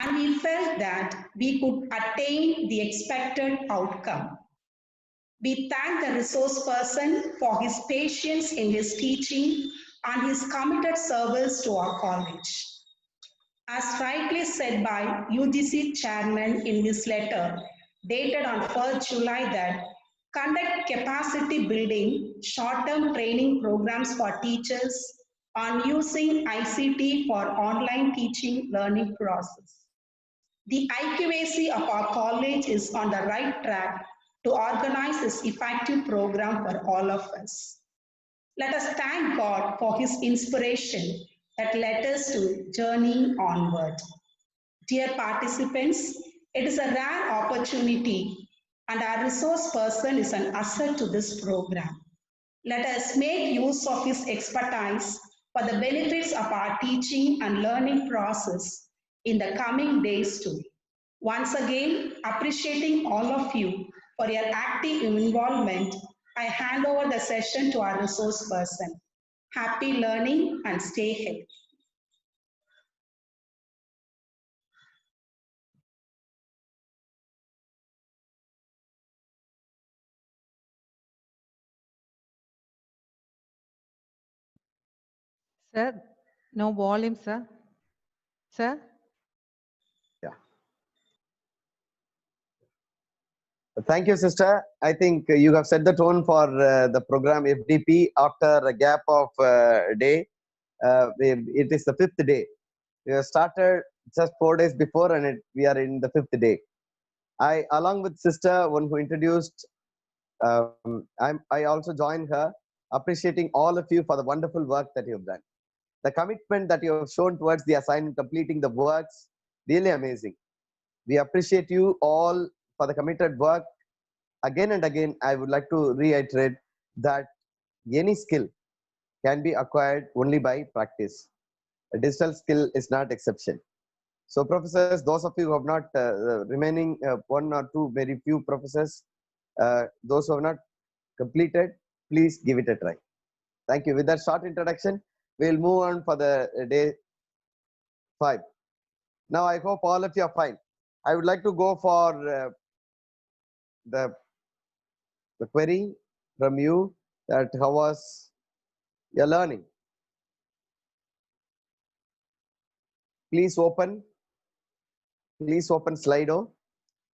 and we felt that we could attain the expected outcome. We thank the resource person for his patience in his teaching and his committed service to our college. As rightly said by UGC chairman in his letter dated on 1st July that conduct capacity building short-term training programs for teachers on using ICT for online teaching learning process. The IQAC of our college is on the right track to organize this effective program for all of us. Let us thank God for his inspiration that led us to journey onward. Dear participants, it is a rare opportunity and our resource person is an asset to this program. Let us make use of his expertise for the benefits of our teaching and learning process in the coming days too. Once again, appreciating all of you for your active involvement, I hand over the session to our resource person. Happy learning and stay healthy. Sir, no volume, sir. Sir? Yeah. Thank you, sister. I think you have set the tone for the program FDP after a gap of day. It is the 5th day. We have started just 4 days before and we are in the 5th day. I, along with sister, one who introduced, I also joined her, appreciating all of you for the wonderful work that you have done. The commitment that you have shown towards the assignment, completing the works, really amazing. We appreciate you all for the committed work. Again and again, I would like to reiterate that any skill can be acquired only by practice. A digital skill is not exception. So professors, those of you who have not remaining one or two very few professors, those who have not completed, please give it a try. Thank you. With that short introduction, we'll move on for the day 5. Now I hope all of you are fine. I would like to go for the query from you that how was your learning. Please open Slido.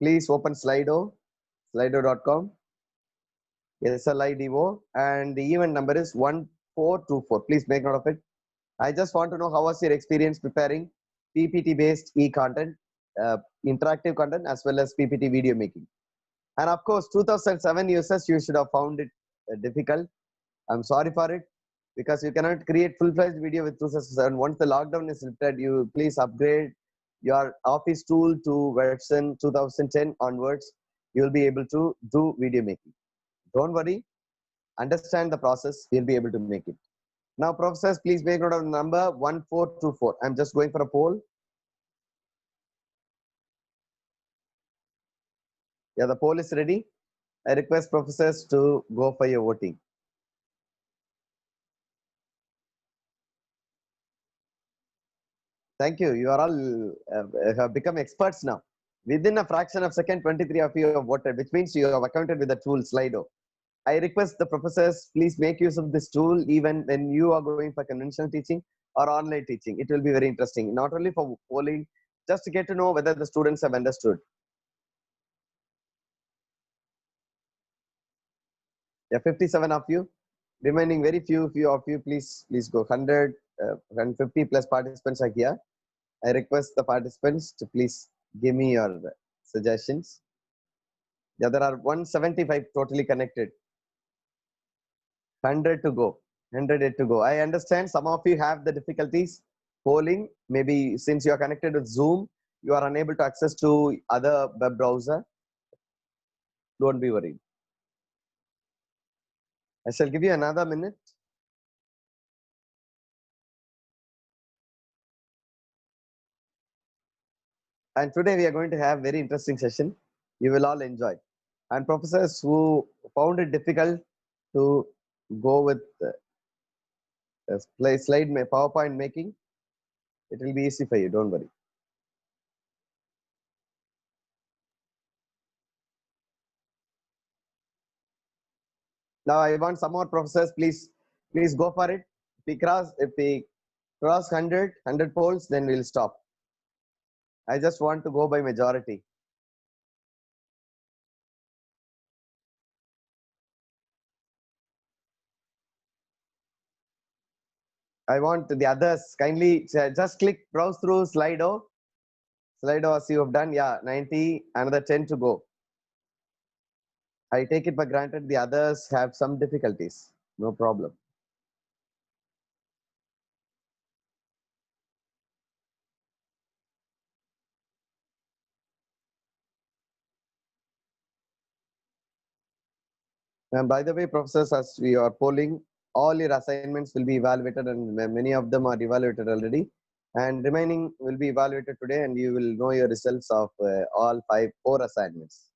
Please open Slido, slido.com. SLIDO, and the event number is 1424. Please make note of it. I just want to know how was your experience preparing PPT based e-content, interactive content, as well as PPT video making. And of course, 2007 users, you should have found it difficult. I'm sorry for it, because you cannot create full-fledged video with 2007. Once the lockdown is lifted, you please upgrade your Office tool to version 2010 onwards. You will be able to do video making. Don't worry, understand the process, you'll be able to make it. Now, professors, please make note of the number 1424. I'm just going for a poll. Yeah, the poll is ready. I request professors to go for your voting. Thank you. You are all have become experts now. Within a fraction of a second, 23 of you have voted, which means you have accounted with the tool Slido. I request the professors, please make use of this tool even when you are going for conventional teaching or online teaching. It will be very interesting, not only for polling, just to get to know whether the students have understood. Yeah, 57 of you. Remaining very few of you, please go. 150 plus participants are here. I request the participants to please give me your suggestions. Yeah, there are 175 totally connected. 100 to go. 100 yet to go. I understand some of you have the difficulties polling. Maybe since you are connected with Zoom, you are unable to access to other web browser. Don't be worried. I shall give you another minute. And today we are going to have very interesting session. You will all enjoy. And professors who found it difficult to go with slide PowerPoint making, it will be easy for you. Don't worry. Now I want some more professors. Please go for it. If we cross 100 polls, then we'll stop. I just want to go by majority. I want the others kindly just click browse through Slido. Slido as you have done. Yeah, 90, another 10 to go. I take it for granted the others have some difficulties. No problem. And by the way, professors, as we are polling, all your assignments will be evaluated, and many of them are evaluated already. And remaining will be evaluated today, and you will know your results of all 4 assignments.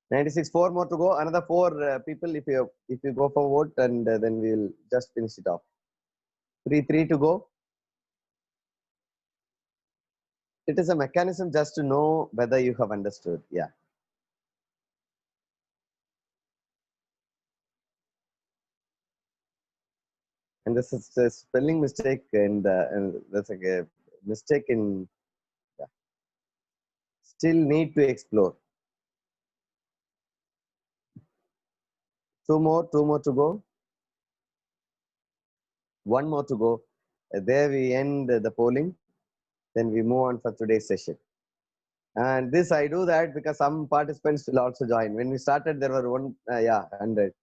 96, 4 more to go. Another 4 people, if you go for vote, and then we will just finish it off. 3 to go. It is a mechanism just to know whether you have understood. Yeah. And this is a spelling mistake, and that's a mistake in. Yeah. Still need to explore. 2 more to go. 1 more to go. There we end the polling. Then we move on for today's session. And this I do that because some participants will also join. When we started, there were 100.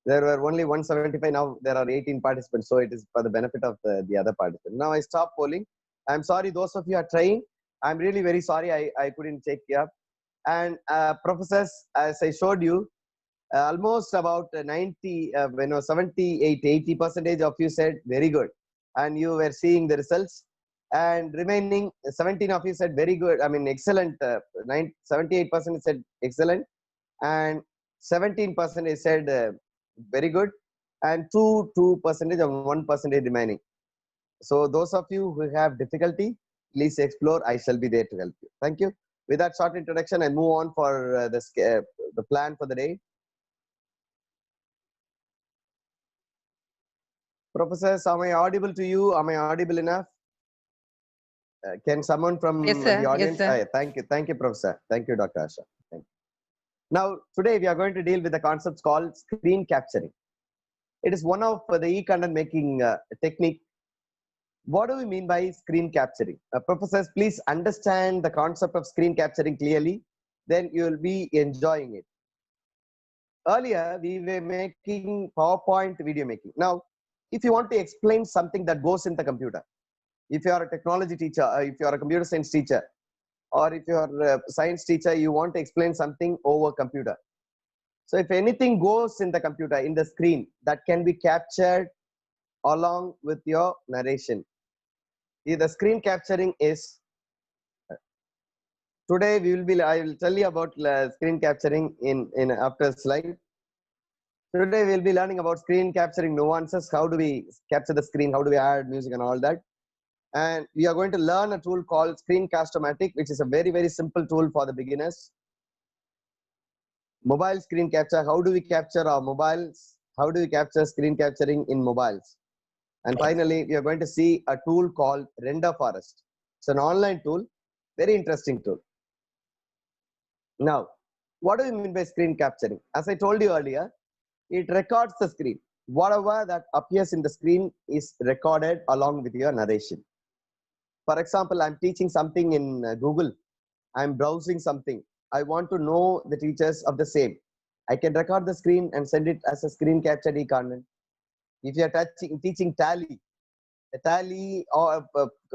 There were only 175. Now there are 18 participants. So it is for the benefit of the other participants. Now I stop polling. I'm sorry, those of you are trying. I'm really very sorry I couldn't take you up. And professors, as I showed you, almost about 80% of you said very good, and you were seeing the results, and remaining 17 of you said very good, I mean excellent. 78% said excellent, and 17% said very good, and 2% and 1% remaining. So those of you who have difficulty, please explore. I shall be there to help you. Thank you. With that short introduction, I move on for the plan for the day. Professors, am I audible to you? Am I audible enough? Can someone from Yes, sir. the audience? Yes, sir. Thank you, Professor. Thank you, Dr. Asha. Thank you. Now, today we are going to deal with the concepts called screen capturing. It is one of the e-content making technique. What do we mean by screen capturing? Professors, please understand the concept of screen capturing clearly. Then you will be enjoying it. Earlier, we were making PowerPoint video making. Now, if you want to explain something that goes in the computer, if you are a technology teacher, if you are a computer science teacher, or if you are a science teacher, you want to explain something over computer. So if anything goes in the computer, in the screen, that can be captured along with your narration. The screen capturing is, today I will tell you about screen capturing in after slide. Today we'll be learning about screen capturing nuances. How do we capture the screen? How do we add music and all that? And we are going to learn a tool called Screencast-O-Matic, which is a very, very simple tool for the beginners. Mobile screen capture. How do we capture our mobiles? How do we capture screen capturing in mobiles? And finally, we are going to see a tool called Render Forest. It's an online tool, very interesting tool. Now, what do we mean by screen capturing? As I told you earlier, it records the screen. Whatever that appears in the screen is recorded along with your narration. For example, I'm teaching something in Google. I'm browsing something. I want to know the teachers of the same. I can record the screen and send it as a screen captured e-content. If you are teaching Tally, the Tally or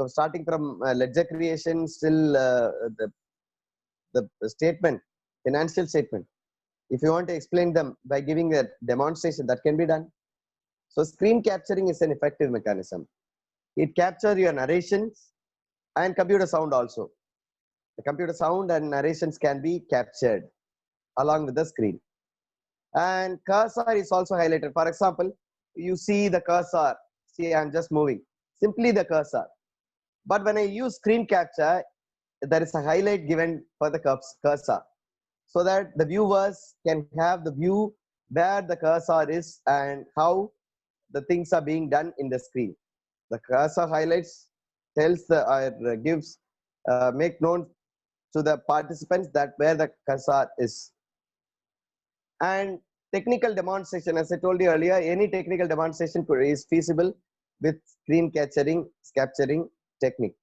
starting from ledger creation, still the statement, financial statement. If you want to explain them by giving a demonstration, that can be done. So screen capturing is an effective mechanism. It captures your narrations and computer sound also. The computer sound and narrations can be captured along with the screen. And cursor is also highlighted. For example, you see the cursor. See, I'm just moving. Simply the cursor. But when I use screen capture, there is a highlight given for the cursor. so that the viewers can have the view where the cursor is and how the things are being done in the screen. The cursor highlights, tells the gives make known to the participants that where the cursor is. And technical demonstration, as I told you earlier, any technical demonstration is feasible with screen capturing technique.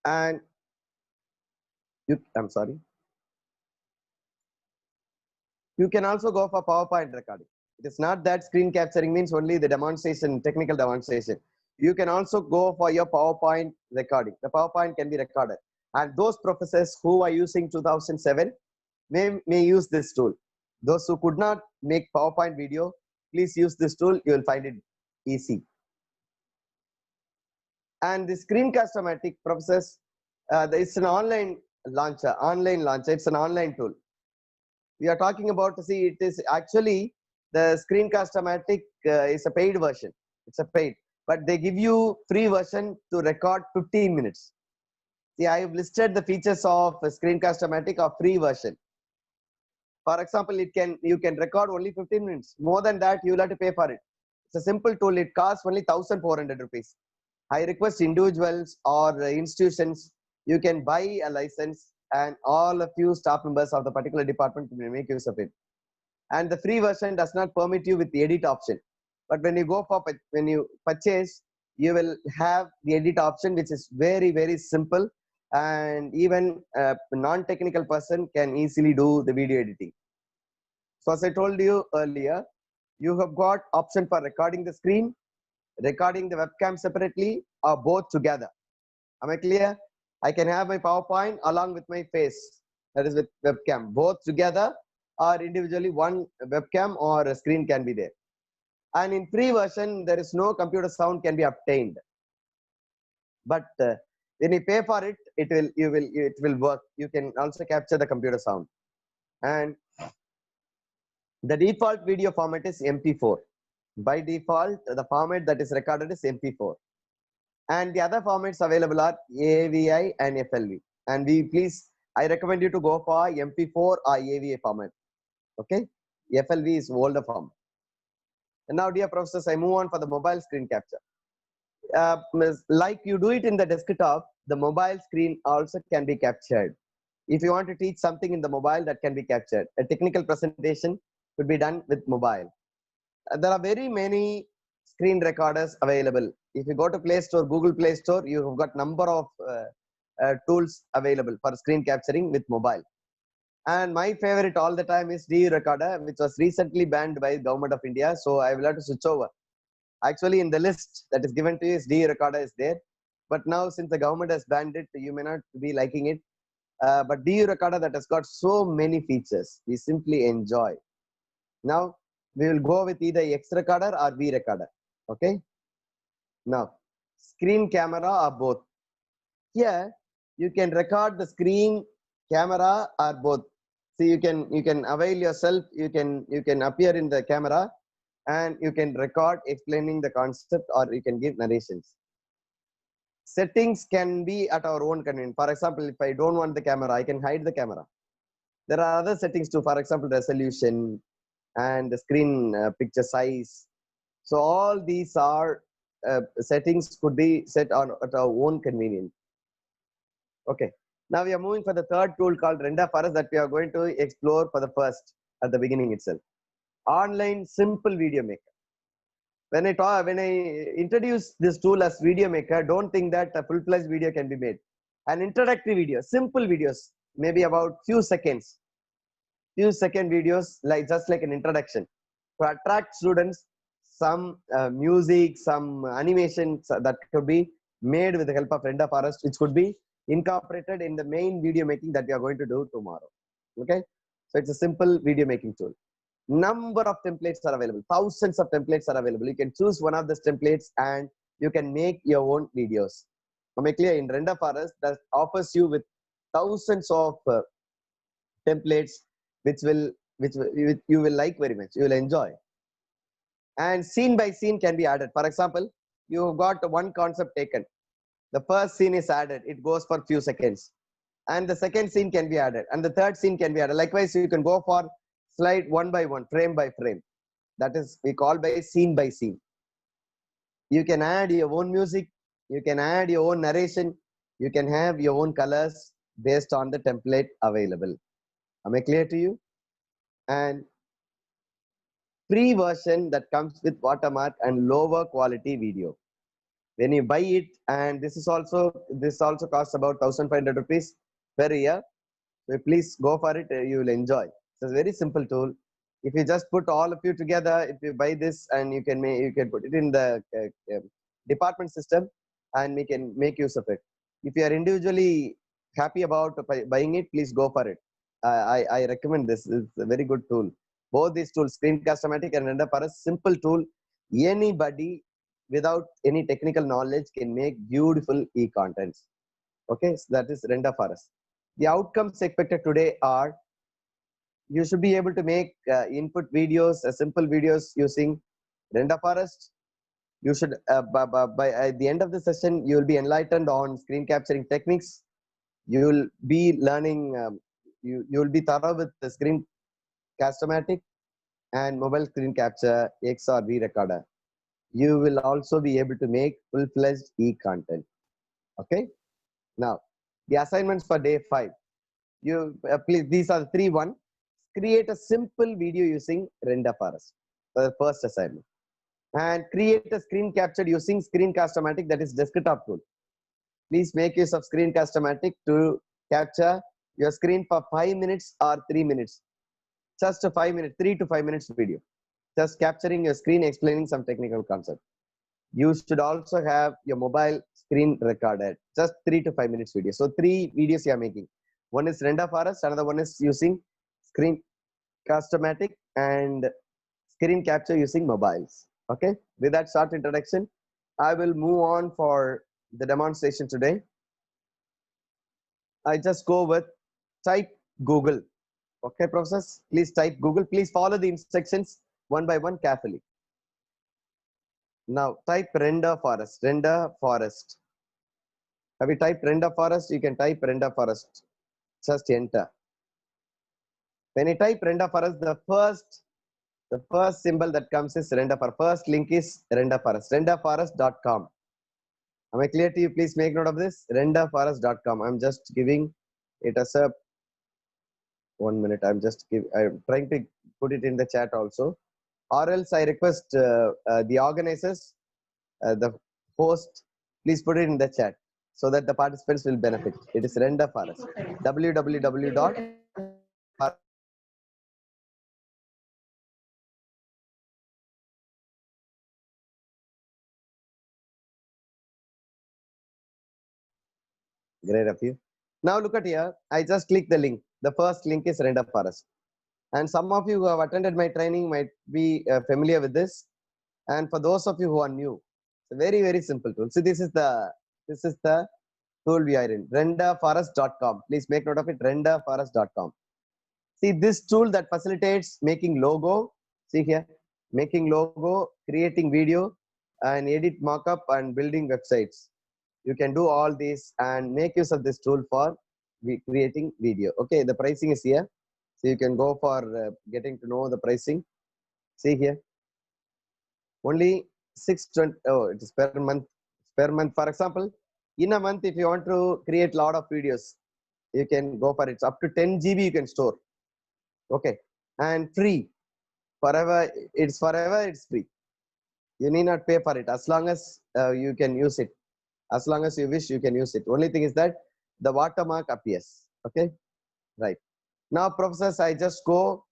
And I'm sorry. You can also go for PowerPoint recording. It is not that screen capturing means only the demonstration, technical demonstration. You can also go for your PowerPoint recording. The PowerPoint can be recorded. And those professors who are using 2007 may use this tool. Those who could not make PowerPoint video, please use this tool. You will find it easy. And the Screencast-O-Matic, professors, it's an online launcher. It's an online tool. We are talking about, see, it is actually the Screencast-O-Matic is a paid version. It's a paid, but they give you free version to record 15 minutes. See, I have listed the features of Screencast-O-Matic of free version. For example, you can record only 15 minutes. More than that, you will have to pay for it. It's a simple tool. It costs only 1,400 rupees. I request individuals or institutions, you can buy a license and all a few staff members of the particular department will make use of it. And the free version does not permit you with the edit option. But when you purchase, you will have the edit option, which is very, very simple. And even a non-technical person can easily do the video editing. So as I told you earlier, you have got option for recording the screen, recording the webcam separately, or both together. Am I clear? I can have my PowerPoint along with my face, that is with webcam, both together or individually. One webcam or a screen can be there. And in free version, there is no computer sound can be obtained. But when you pay for it, it will work. You can also capture the computer sound. And the default video format is MP4. By default, the format that is recorded is MP4. And the other formats available are AVI and FLV. And I recommend you to go for MP4 or AVI format. Okay, FLV is older form. And now, dear professors, I move on for the mobile screen capture. Like you do it in the desktop, the mobile screen also can be captured. If you want to teach something in the mobile, that can be captured. A technical presentation could be done with mobile. There are very many screen recorders available. If you go to Play Store, Google Play Store, you have got number of tools available for screen capturing with mobile. And my favorite all the time is DU Recorder, which was recently banned by the Government of India. So I will have to switch over. Actually, in the list that is given to you, DU Recorder is there. But now, since the government has banned it, you may not be liking it. But DU Recorder that has got so many features, we simply enjoy. Now, we will go with either X Recorder or V Recorder. Okay. Now, screen camera or both. Here, you can record the screen, camera, or both. So you can avail yourself. You can appear in the camera, and you can record explaining the concept, or you can give narrations. Settings can be at our own convenience. For example, if I don't want the camera, I can hide the camera. There are other settings too. For example, resolution and the screen picture size. So all these are settings could be set on at our own convenience. Okay. Now we are moving for the third tool called Renderforest that we are going to explore for the first at the beginning itself. Online simple video maker. When I introduce this tool as video maker, don't think that a full-fledged video can be made. An introductory video, simple videos, maybe about few second videos, just like an introduction to attract students. Some music, some animations that could be made with the help of Renderforest, which could be incorporated in the main video making that we are going to do tomorrow. Okay, so it's a simple video making tool. Number of templates are available. Thousands of templates are available. You can choose one of these templates and you can make your own videos. To make clear, in Renderforest that offers you with thousands of templates, which you will like very much. You will enjoy. And scene by scene can be added. For example, you got one concept taken. The first scene is added. It goes for few seconds. and the second scene can be added, and the third scene can be added. Likewise, you can go for slide one by one, frame by frame. That is we call by scene. You can add your own music, you can add your own narration, you can have your own colors based on the template available. Am I clear to you? And free version that comes with watermark and lower quality video. When you buy it, and this also costs about 1,500 rupees per year. So please go for it, you will enjoy. It's a very simple tool. If you just put all of you together, if you buy this, and you can put it in the department system, and we can make use of it. If you are individually happy about buying it, please go for it. I recommend this. It's a very good tool. Both these tools, Screencast-O-Matic and Render4Us, simple tool. Anybody without any technical knowledge can make beautiful e-contents. Okay, so that is Render4Us. The outcomes expected today are, you should be able to make input videos, simple videos using Render4Us. You should, by at the end of the session, you will be enlightened on screen capturing techniques. You will be learning, you will be thorough with the Screencast-O-Matic and mobile screen capture XRV recorder. You will also be able to make full-fledged e-content. Okay. Now, the assignments for day 5. You please, these are the 3-1. Create a simple video using Render4Us for the first assignment, and create a screen capture using Screencast-O-Matic, that is desktop tool. Please make use of Screencast-O-Matic to capture your screen for 5 minutes or 3 minutes. Just a 5 minutes, 3 to 5 minutes video. Just capturing your screen, explaining some technical concept. You should also have your mobile screen recorded. Just 3 to 5 minutes video. So 3 videos you are making. One is Render4Us, another one is using Screencast-O-Matic, and screen capture using mobiles. Okay, with that short introduction, I will move on for the demonstration today. I just go with type Google. Okay, professors, please type Google. Please follow the instructions one by one carefully. Now type Render4Us. Render4Us. Have you typed Render4Us? You can type Render4Us. Just enter. When you type Render4Us, the first symbol that comes is Render4Us. First link is Render4Us. Render4us.com. Am I clear to you? Please make note of this. Render4us.com. I'm just giving it as a 1 minute. I'm trying to put it in the chat also. Or else I request the organizers, the host, please put it in the chat so that the participants will benefit. It is Render4Us. www. Great of you. Now look at here. I just click the link. The first link is Render4Us. And some of you who have attended my training might be familiar with this. And for those of you who are new, it's a very, very simple tool. So this is the tool we are in. Render4us.com. Please make note of it. Render4us.com. See this tool that facilitates making logo. See here, making logo, creating video, and edit mockup and building websites. You can do all these and make use of this tool for creating video. Okay, the pricing is here. So you can go for getting to know the pricing. See here. Only 620. Oh, it is per month. Per month. For example, in a month, if you want to create a lot of videos, you can go for it. It's up to 10 GB you can store. Okay, and free. Forever. It's free. You need not pay for it as long as you can use it. As long as you wish, you can use it. Only thing is that the watermark appears. Okay, right. Now, professors, I just go.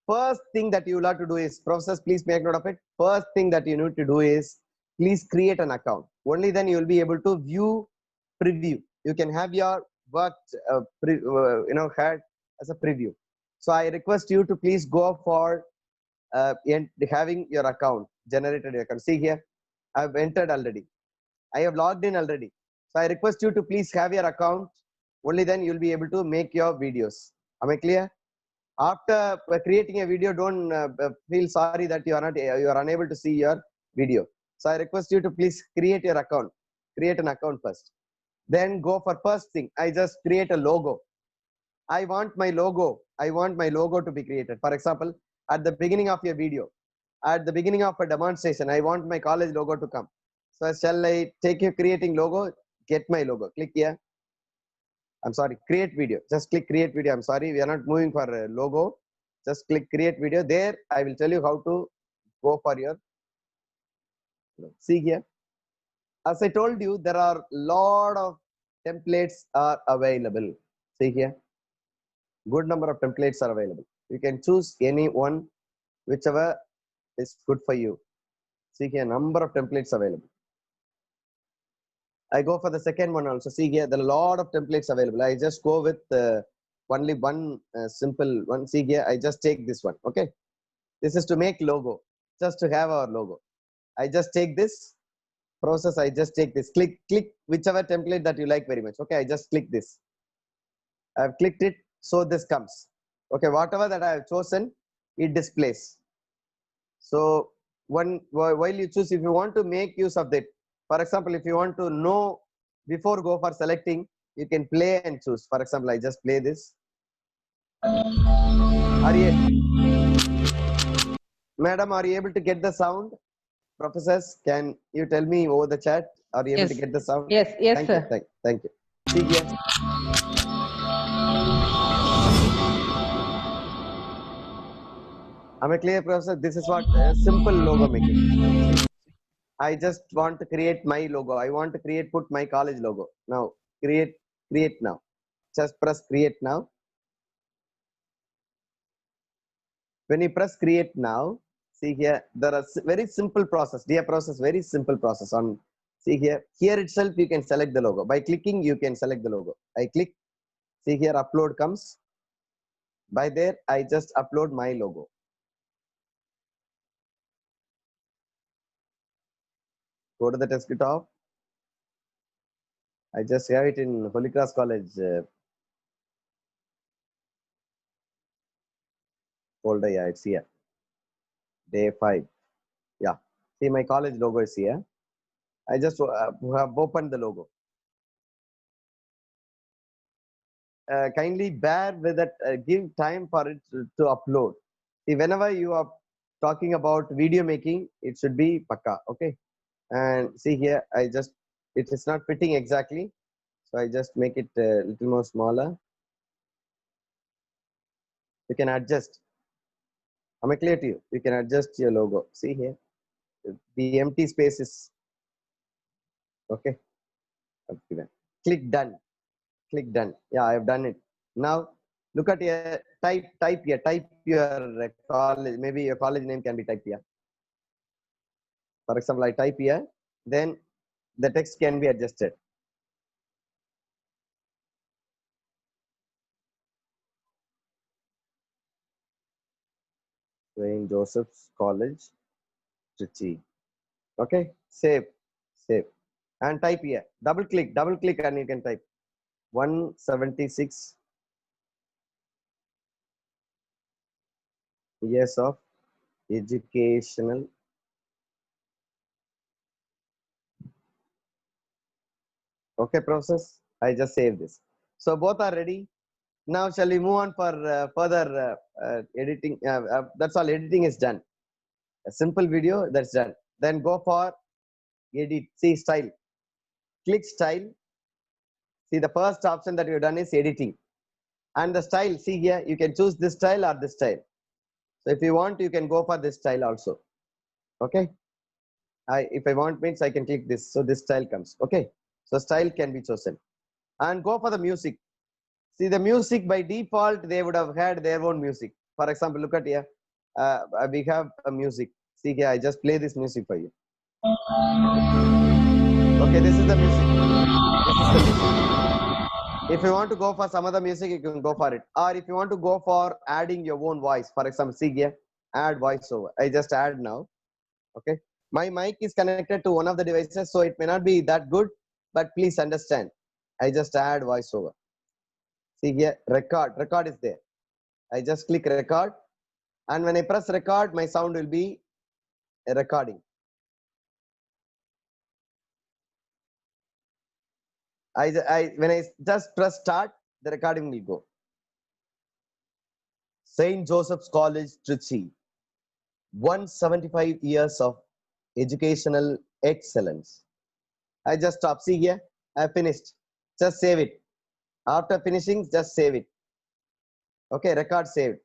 First thing that you will have to do is, professors, please make note of it. First thing that you need to do is, please create an account. Only then you will be able to view preview. You can have your work, had as a preview. So I request you to please go for having your account generated. Your account. See here, I've entered already. I have logged in already. So I request you to please have your account. Only then you'll be able to make your videos. Am I clear? After creating a video, don't feel sorry that you are unable to see your video. So I request you to please create your account. Create an account first. Then go for first thing. I just create a logo. I want my logo. I want my logo to be created. For example, at the beginning of your video, at the beginning of a demonstration, I want my college logo to come. So shall I take you creating logo? Get my logo. Click here. I'm sorry, create video. Just click create video. I'm sorry, we are not moving for a logo. Just click create video. There, I will tell you how to go for your. See here. As I told you, there are lot of templates are available. See here. Good number of templates are available. You can choose any one, whichever is good for you. See here, number of templates available. I go for the second one also. See here, there are a lot of templates available. I just go with only one simple one. See here, I just take this one. Okay, this is to make logo, just to have our logo. I just take this process. I just take this. Click whichever template that you like very much. Okay, I just click this. I've clicked it, so this comes. Okay, whatever that I have chosen, it displays. So while you choose, if you want to make use of that, for example, if you want to know before go for selecting, you can play and choose. For example, I just play this. Madam, are you able to get the sound? Professors, can you tell me over the chat? Are you able to get the sound? Yes, Thank sir. you. Thank you. See here. Am I clear, Professor? This is what simple logo making. I just want to create my logo. I want to put my college logo. Now, create now. Just press create now. When you press create now, see here, there are very simple process. Dear process, very simple process. On see here itself you can select the logo. By clicking, you can select the logo. I click. See here, upload comes. By there, I just upload my logo. Go to the desktop. I just have it in Holy Cross College folder. Yeah, it's here. Day 5. Yeah. See, my college logo is here. I just have opened the logo. Kindly bear with it. Give time for it to upload. See, whenever you are talking about video making, it should be pakka. Okay. And see here, it is not fitting exactly. So I just make it a little more smaller. You can adjust. Am I clear to you? You can adjust your logo. See here, the empty space is okay. Click done. Click done. Yeah, I have done it. Now look at here. Type here. Type your college. Maybe your college name can be typed here. For example, I type here. Then the text can be adjusted. St. Joseph's College, Trichy. Okay, save, and type here. Double click, and you can type 176 years of educational. Okay, process. I just save this. So both are ready. Now, shall we move on for further editing? That's all. Editing is done. A simple video that's done. Then go for edit. See style. Click style. See, the first option that you've done is editing. And the style, see here, you can choose this style or this style. So if you want, you can go for this style also. Okay. If I want means I can click this. So this style comes. Okay. So style can be chosen. And go for the music. See, the music by default, they would have had their own music. For example, look at here. We have a music. See here, I just play this music for you. Okay, this is the music. This is the music. If you want to go for some other music, you can go for it. Or if you want to go for adding your own voice, for example, see here, add voiceover. I just add now. Okay. My mic is connected to one of the devices, so it may not be that good, but please understand. I just add voiceover. See here, record. Record is there. I just click record. And when I press record, my sound will be a recording. When I just press start, the recording will go. St. Joseph's College, Trichy. 175 years of educational excellence. I just stop. See here, I finished. Just save it. After finishing, just save it. Okay, record saved.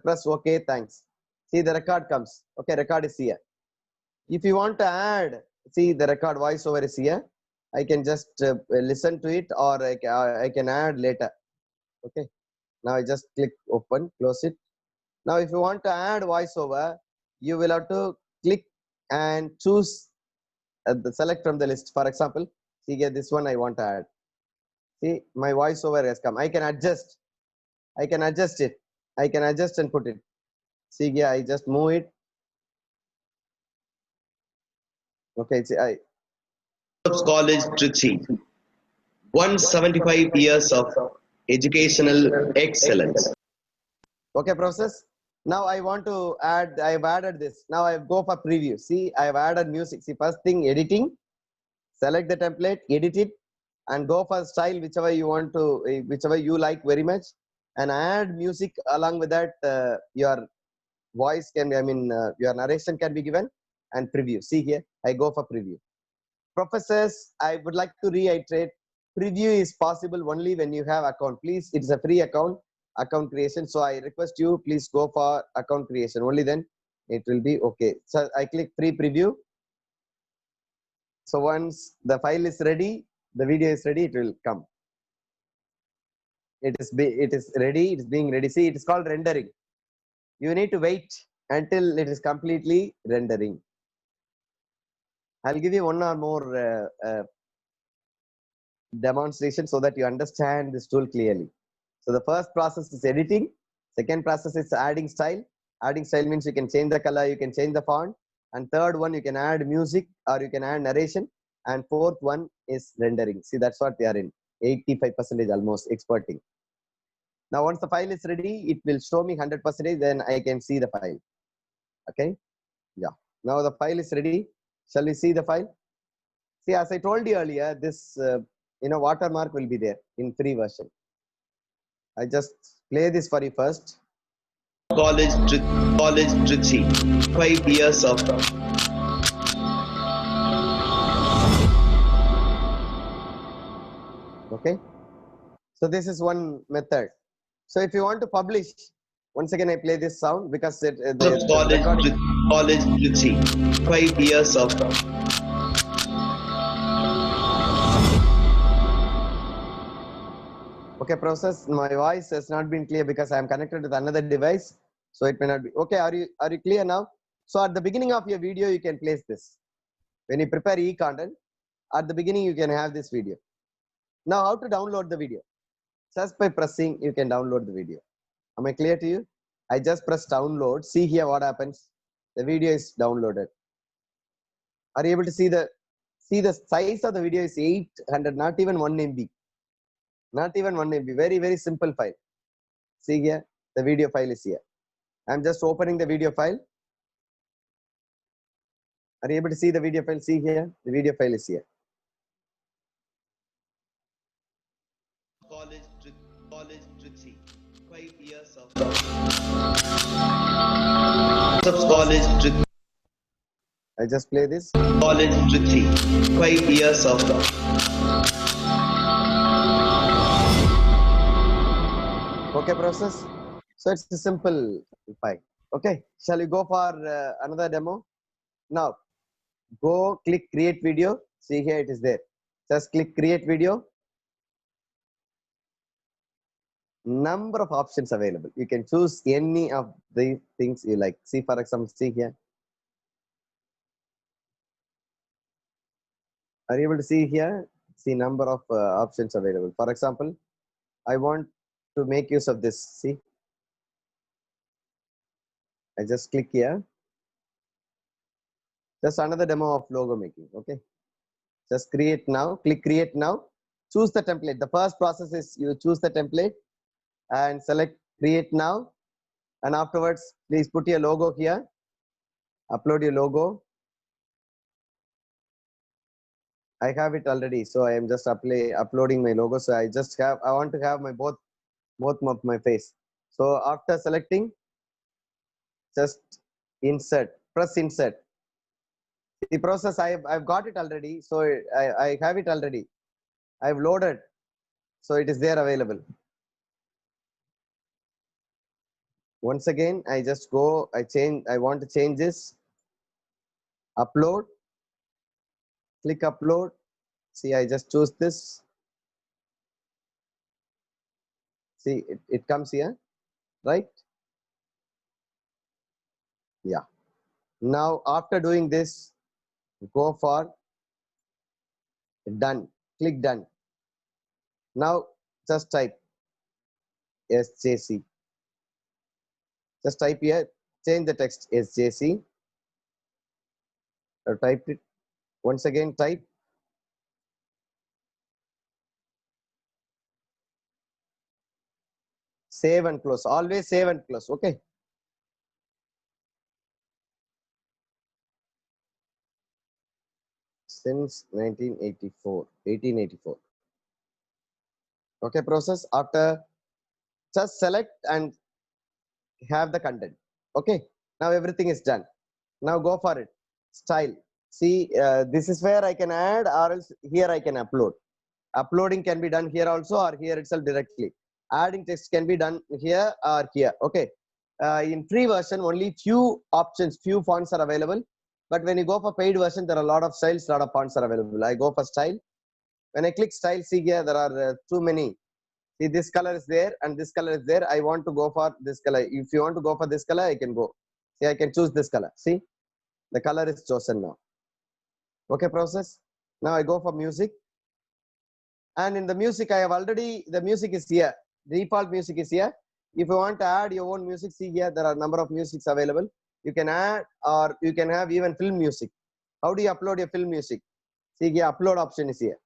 Press OK, thanks. See, the record comes. Okay, record is here. If you want to add, see the record voiceover is here. I can just listen to it, or I can add later. Okay, now I just click open, close it. Now, if you want to add voiceover, you will have to click and choose select from the list. For example, see here, this one I want to add. See, my voiceover has come. I can adjust. I can adjust it. I can adjust and put it. See here, I just move it. Okay, see, College, Trichy. 175 years of educational excellence. Okay, process. Now I want to add, I've added this. Now I go for preview. See, I've added music. See, first thing, editing. Select the template, edit it, and go for style, whichever you want to, whichever you like very much, and add music along with that. Your voice can be, your narration can be given, and preview. See here, I go for preview. Professors, I would like to reiterate, preview is possible only when you have account. Please, it's a free account creation. So I request you, please go for account creation. Only then it will be okay. So I click free preview. So once the file is ready, the video is ready, it will come. It is ready, it is being ready. See, it is called rendering. You need to wait until it is completely rendering. I'll give you one or more demonstration so that you understand this tool clearly. So the first process is editing. Second process is adding style. Adding style means you can change the color, you can change the font. And third one, you can add music or you can add narration. And fourth one is rendering. See, that's what we are in. 85% almost exporting. Now, once the file is ready, it will show me 100%. Then I can see the file. Okay. Yeah. Now the file is ready. Shall we see the file? See, as I told you earlier, this watermark will be there in free version. I just play this for you first. College, Trichy. 5 years of okay. So this is one method. So if you want to publish, once again I play this sound because college Trichy. 5 years of okay, process. My voice has not been clear because I am connected with another device, so it may not be. Okay, are you clear now? So at the beginning of your video, you can place this. When you prepare e-content, at the beginning you can have this video. Now, how to download the video? Just by pressing, you can download the video. Am I clear to you? I just press download. See here what happens. The video is downloaded. Are you able to see the size of the video is 800, not even 1 MB. Not even 1 MB. Very, very simple file. See here, the video file is here. I'm just opening the video file. Are you able to see the video file? See here, the video file is here. College Trichy. 5 years of college Trichy. I just play this. College Trichy. 5 years of okay, process. So it's a simple file. Okay, shall we go for another demo? Now, go click create video. See here, it is there. Just click create video. Number of options available. You can choose any of the things you like. See, for example, see here. Are you able to see here? See number of options available. For example, I want to make use of this. See, I just click here. Just another demo of logo making. Okay, just create now. Click create now. Choose the template. The first process is you choose the template and select create now. And afterwards, please put your logo here. Upload your logo. I have it already, so I am just uploading my logo. So I want to have my both of my face. So after selecting, just insert, press insert. The process I've got it already, so I have it already. I've loaded, so it is there available. Once again, I just go, I want to change this. Upload, click upload. See, I just choose this. See, it comes here, right? Yeah. Now, after doing this, go for done. Click done. Now, just type SJC. Just type here, change the text SJC. Type it. Once again, type. Save and close. Always save and close. Okay. Since 1884. Okay, process. After, just select and have the content. Okay. Now everything is done. Now go for it. Style. See, this is where I can add, or else here I can upload. Uploading can be done here also, or here itself directly. Adding text can be done here or here. Okay. In free version, only few options, few fonts are available. But when you go for paid version, there are a lot of styles, lot of fonts are available. I go for style. When I click style, see here, there are too many. See, this color is there and this color is there. I want to go for this color. If you want to go for this color, I can go. See, I can choose this color. See, the color is chosen now. Okay, process. Now I go for music. And in the music, I have already, the music is here. Default music is here. If you want to add your own music, see here, there are a number of musics available. You can add, or you can have even film music. How do you upload your film music? See here, upload option is here.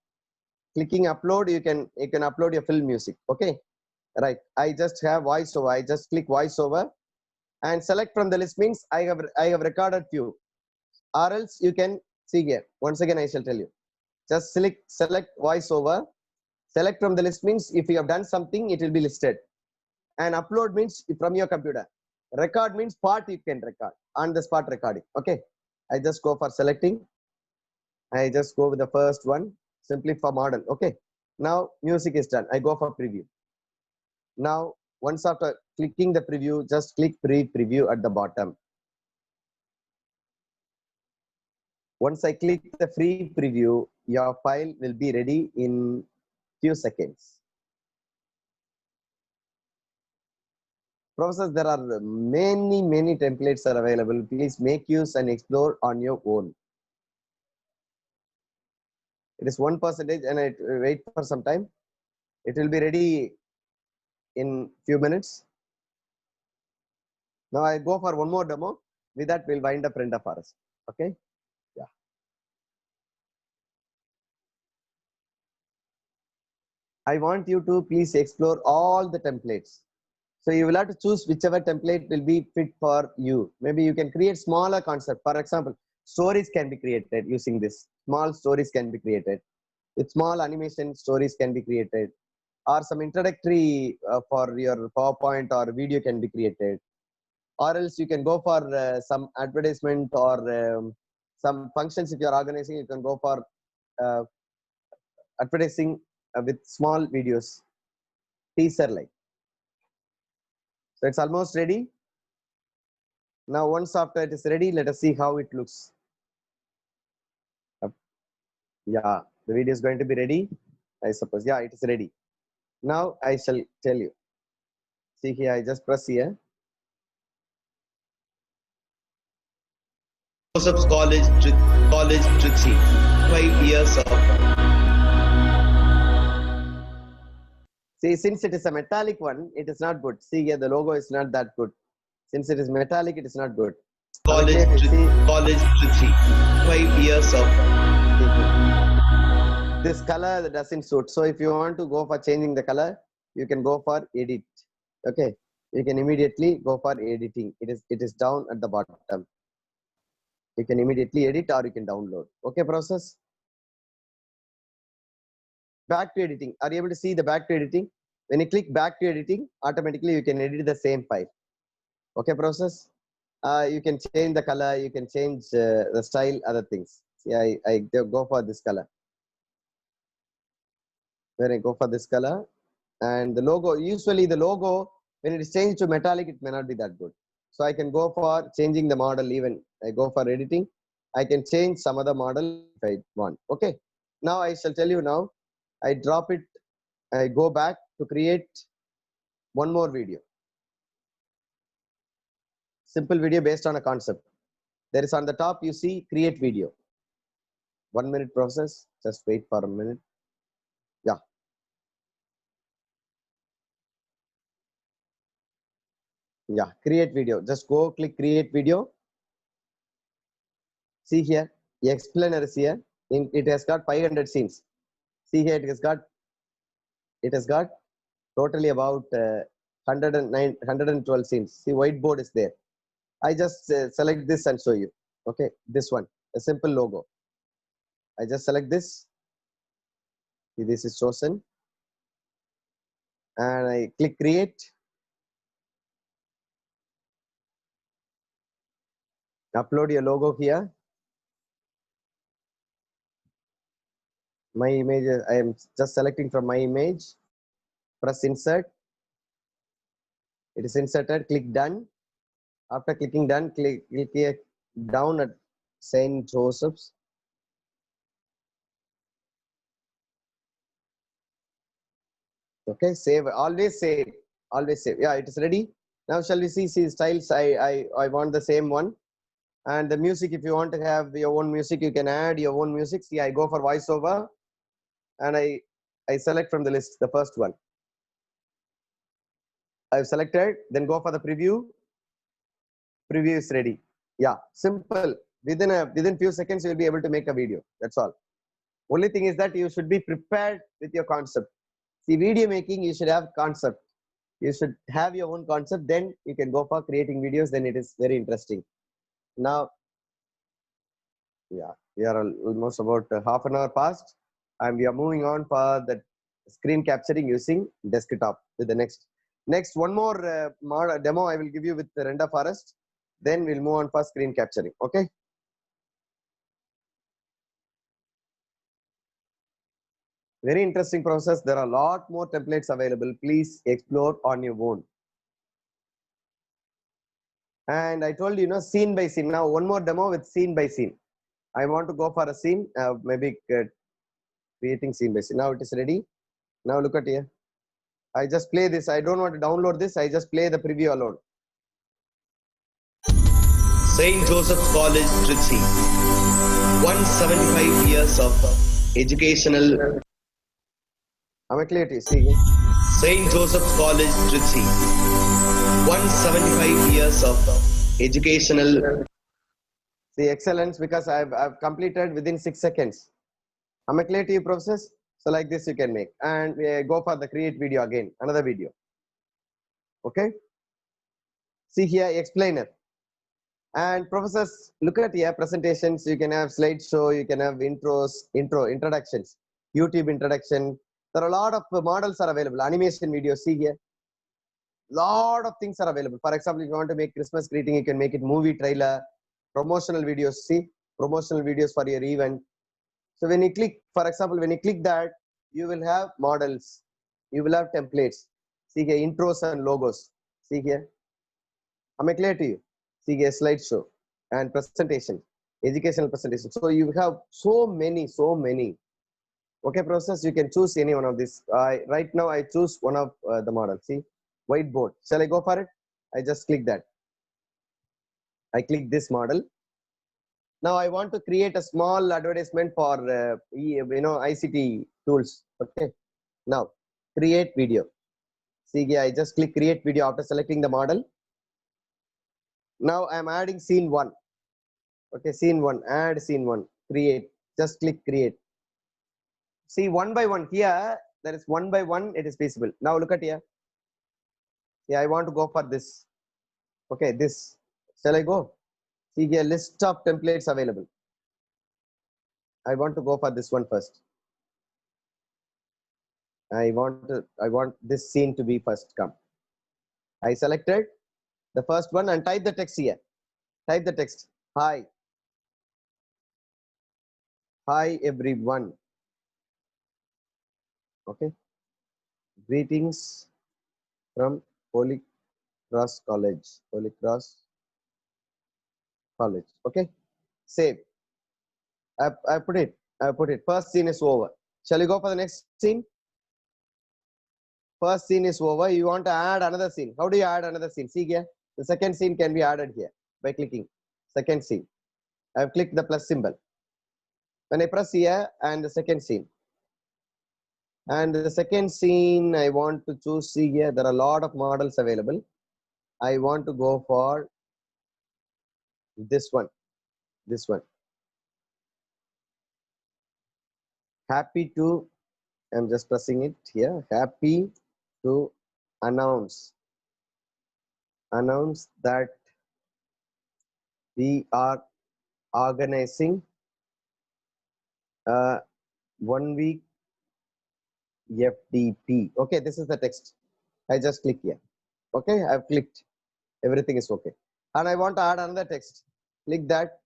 Clicking upload, you can upload your film music. Okay, right. I just have voiceover. I just click voiceover and select from the list means I have recorded few. Or else you can see here. Once again, I shall tell you. Just select voiceover. Select from the list means if you have done something, it will be listed. And upload means from your computer. Record means part you can record, on the spot recording. Okay, I just go for selecting. I just go with the first one, simply for model. Okay, now music is done. I go for preview. Now, once after clicking the preview, just click preview at the bottom. Once I click the free preview, your file will be ready in few seconds. Professors, there are many templates are available. Please make use and explore on your own. It is 1%, and I wait for some time. It will be ready in few minutes. Now I go for one more demo. With that, we'll wind up render for us. Okay. Yeah. I want you to please explore all the templates. So you will have to choose whichever template will be fit for you. Maybe you can create smaller concept. For example, stories can be created using this. Small stories can be created. With small animation, stories can be created. Or some introductory for your PowerPoint or video can be created. Or else you can go for some advertisement or some functions if you are organizing. You can go for advertising with small videos, teaser like. So it's almost ready. Now, once after it is ready, let us see how it looks. Yeah, the video is going to be ready, I suppose. Yeah, it is ready. Now I shall tell you. See here, I just press here. Joseph's College, Trichy. 5 years of. See, since it is a metallic one, it is not good. See here, the logo is not that good. Since it is metallic, it is not good. College, Trichy. 5 years of. This color doesn't suit. So if you want to go for changing the color, you can go for edit. Okay, you can immediately go for editing. It is down at the bottom. You can immediately edit or you can download. Okay, process. Back to editing. Are you able to see the back to editing? When you click back to editing, automatically you can edit the same file. Okay, process. You can change the color, you can change the style, other things. See, I go for this color. When I go for this color, and the logo, usually the logo, when it is changed to metallic, it may not be that good. So I can go for changing the model. Even I go for editing, I can change some other model if I want. Okay, now I shall tell you now. I drop it, I go back to create one more video. Simple video based on a concept. There is on the top, you see create video. 1 minute process. Just wait for a minute. Yeah. Yeah, create video. Just go click create video. See here, the explainer is here. It has got 500 scenes. See here, it has got totally about 109, 112 scenes. See, whiteboard is there. I just select this and show you. Okay, this one, a simple logo. I just select this. See, this is chosen. And I click create. Upload your logo here. My image, I am just selecting from my image. Press insert. It is inserted. Click done. After clicking done, click here down at St. Joseph's. Okay, save. Always save. Always save. Yeah, it is ready. Now shall we see styles? I want the same one. And the music, if you want to have your own music, you can add your own music. See, I go for voiceover, and I select from the list the first one. I've selected. Then go for the preview. Preview is ready. Yeah, simple. Within few seconds, you'll be able to make a video. That's all. Only thing is that you should be prepared with your concept. See, video making, you should have concept. You should have your own concept. Then you can go for creating videos. Then it is very interesting. Now, yeah, we are almost about half an hour past, and we are moving on for the screen capturing using desktop with the next one more demo I will give you with the Render Forest. Then we'll move on for screen capturing. Okay. Very interesting process. There are a lot more templates available. Please explore on your own. And I told you, scene by scene. Now one more demo with scene by scene. I want to go for a scene, maybe creating scene by scene. Now it is ready. Now look at here. I just play this. I don't want to download this. I just play the preview alone. St. Joseph's College, Trichy. 175 years of educational. Am I clear to you? See. St. Joseph's College, Trichy. 175 years of educational. See, excellence, because I've completed within 6 seconds. Am I clear to you, process? So like this you can make. And go for the create video again, another video. Okay. See here, explainer. And professors, look at here, presentations. You can have slideshow, you can have introductions, YouTube introduction. There are a lot of models are available. Animation videos, see here. Lot of things are available. For example, if you want to make Christmas greeting, you can make it movie trailer, promotional videos, see, promotional videos for your event. So when you click, for example, when you click that, you will have models, you will have templates. See here, intros and logos. See here. Am I clear to you? See here, slideshow and presentation, educational presentation. So you have so many. Okay, process, you can choose any one of these. Right now, I choose one of the models. See, whiteboard. Shall I go for it? I just click that. I click this model. Now I want to create a small advertisement for ICT tools. Okay. Now create video. See here, I just click create video after selecting the model. Now I'm adding scene 1. Okay, scene 1. Add scene 1. Create. Just click create. See, one by one here. There is one by one. It is visible. Now look at here. Yeah, I want to go for this. Okay, this. Shall I go? See here, list of templates available. I want to go for this one first. I want this scene to be first come. I selected the first one and type the text here. Type the text. Hi. Hi everyone. Okay. Greetings from Holy Cross College. Holy Cross College. Okay. Save. I put it. I put it. First scene is over. Shall we go for the next scene? First scene is over. You want to add another scene. How do you add another scene? See here. The second scene can be added here by clicking second scene. I've clicked the plus symbol. When I press here and the second scene. And the second scene I want to choose, see here, there are a lot of models available. I want to go for this one. This one. Happy to, I'm just pressing it here. Happy to announce that we are organizing 1 week FDP. Okay, this is the text. I just click here. Okay, I've clicked. Everything is okay. And I want to add another text. Click that.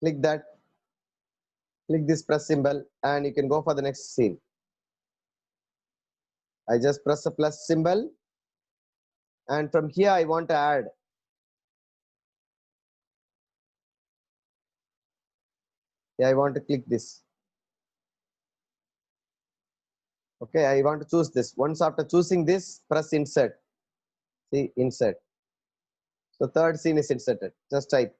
Click that. Click this plus symbol and you can go for the next scene. I just press the plus symbol and from here I want to add. Yeah, I want to click this. Okay, I want to choose this. Once after choosing this, press insert. See, insert. So third scene is inserted. Just type.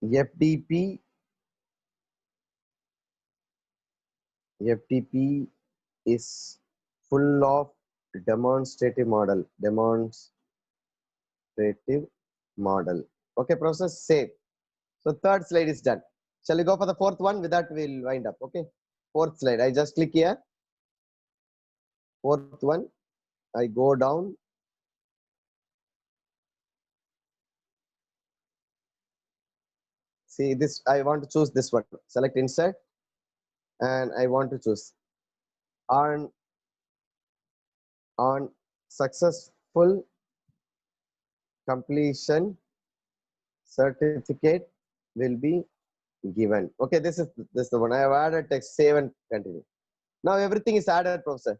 FDP is full of demonstrative model. Okay, process save. So third slide is done. Shall we go for the fourth one? With that we'll wind up. Okay. Fourth slide. I just click here. Fourth one. I go down. See this. I want to choose this one. Select insert. And I want to choose on successful completion certificate will be given. Okay, this is the one. I have added text, save and continue. Now everything is added, Professor.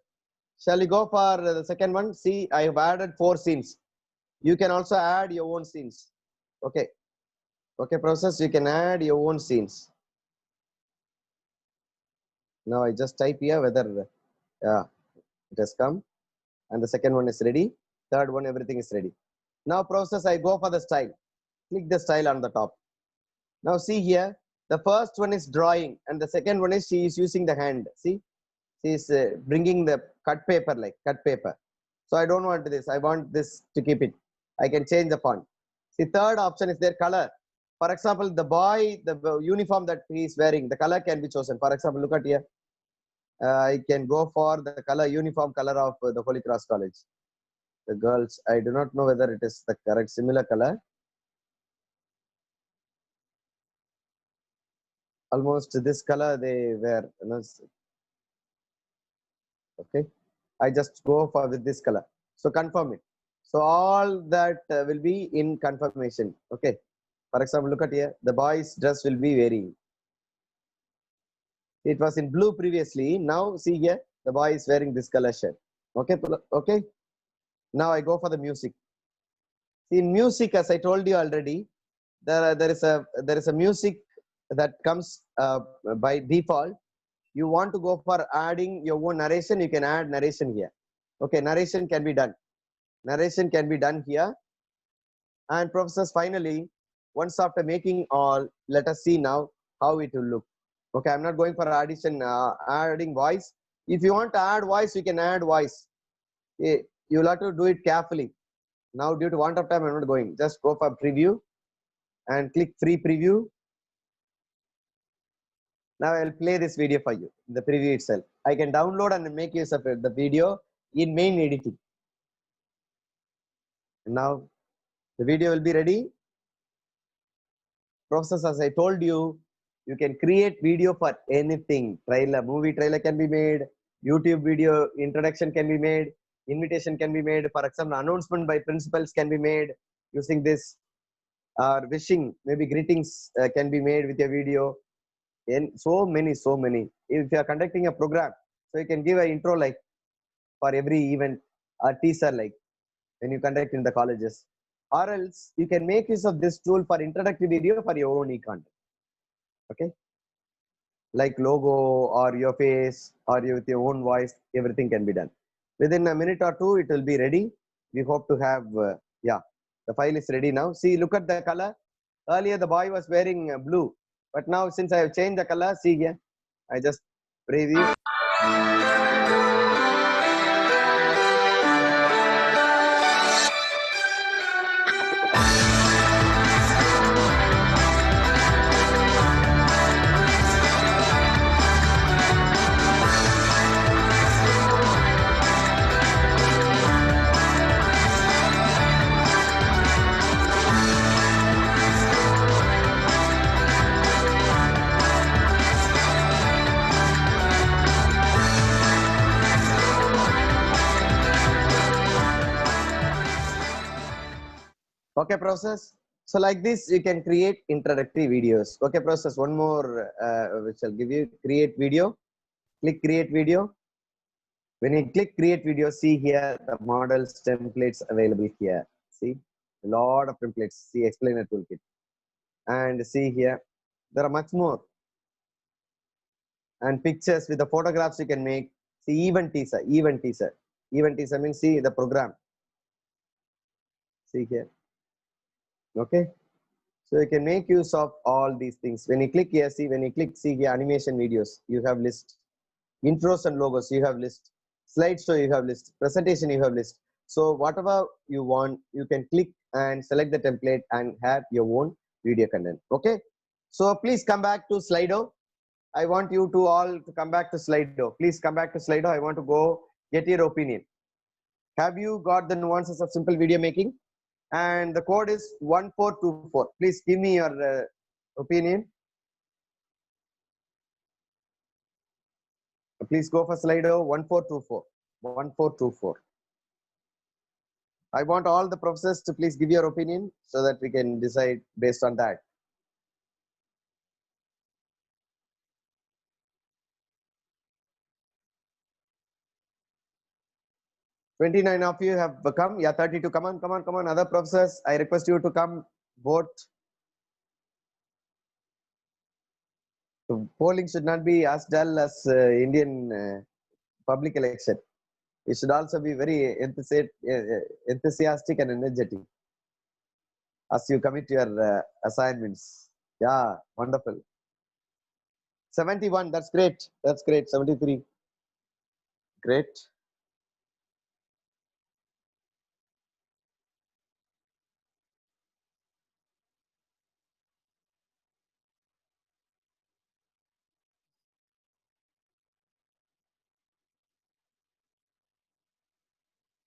Shall we go for the second one? See, I have added 4 scenes. You can also add your own scenes. Okay. Okay, Professor, you can add your own scenes. Now I just type here whether it has come. And the second one is ready. Third one, everything is ready. Now process, I go for the style. Click the style on the top. Now see here, the first one is drawing and the second one is she is using the hand. See, she is bringing the cut paper like cut paper. So I don't want this. I want this to keep it. I can change the font. See, third option is their color. For example, the boy, the uniform that he is wearing, the color can be chosen. For example, look at here. I can go for the color, uniform color of the Holy Cross College. The girls, I do not know whether it is the correct similar color. Almost this color they wear. Okay, I just go for with this color. So confirm it. So all that will be in confirmation. Okay. For example, look at here. The boy's dress will be varying. It was in blue previously. Now see here, the boy is wearing this color shirt. Okay. Okay. Now I go for the music. See, in music, as I told you already, there is a music that comes by default. You want to go for adding your own narration, you can add narration here. Okay, narration can be done. Narration can be done here. And professors, finally, once after making all, let us see now how it will look. Okay, I'm not going for addition, adding voice. If you want to add voice, you can add voice. You'll have to do it carefully. Now, due to want of time, I'm not going. Just go for preview and click free preview. Now I'll play this video for you, the preview itself. I can download and make use of it, the video in main editing. And now the video will be ready. process, as I told you, you can create video for anything. Trailer, movie trailer can be made, YouTube video introduction can be made, invitation can be made. For example, announcement by principals can be made using this, or wishing, maybe greetings can be made with a video. And so many. If you are conducting a program, so you can give an intro like for every event, or teaser like when you conduct in the colleges. Or else you can make use of this tool for introductory video for your own e-content. Okay, like logo or your face or with your own voice, everything can be done. Within a minute or two, it will be ready. We hope to have, yeah, the file is ready now. See, look at the color. Earlier, the boy was wearing blue, but now since I have changed the color, see here, I just preview. Okay, process. So like this, you can create introductory videos. Okay, process. One more, which I'll give you. Create video. Click create video. When you click create video, see here the models templates available here. See a lot of templates. See explainer toolkit, and see here there are much more. And pictures with the photographs you can make. See event teaser. Event teaser means see the program. See here. Okay. So you can make use of all these things. When you click here, see, when you click, see here, animation videos, you have list. Intros and logos, you have list. Slideshow, you have list. Presentation, you have list. So whatever you want, you can click and select the template and have your own video content. Okay. So please come back to Slido. I want you to all to come back to Slido. Please come back to Slido. I want to go get your opinion. Have you got the nuances of simple video making? And the code is 1424. Please give me your opinion. Please go for Slido 1424. 1424. I want all the professors to please give your opinion so that we can decide based on that. $29 of you have come. Yeah, 32. Come on. Other professors, I request you to come vote. So polling should not be as dull as Indian public election. It should also be very enthusiastic and energetic as you commit your assignments. Yeah, wonderful. 71, that's great. 73, great.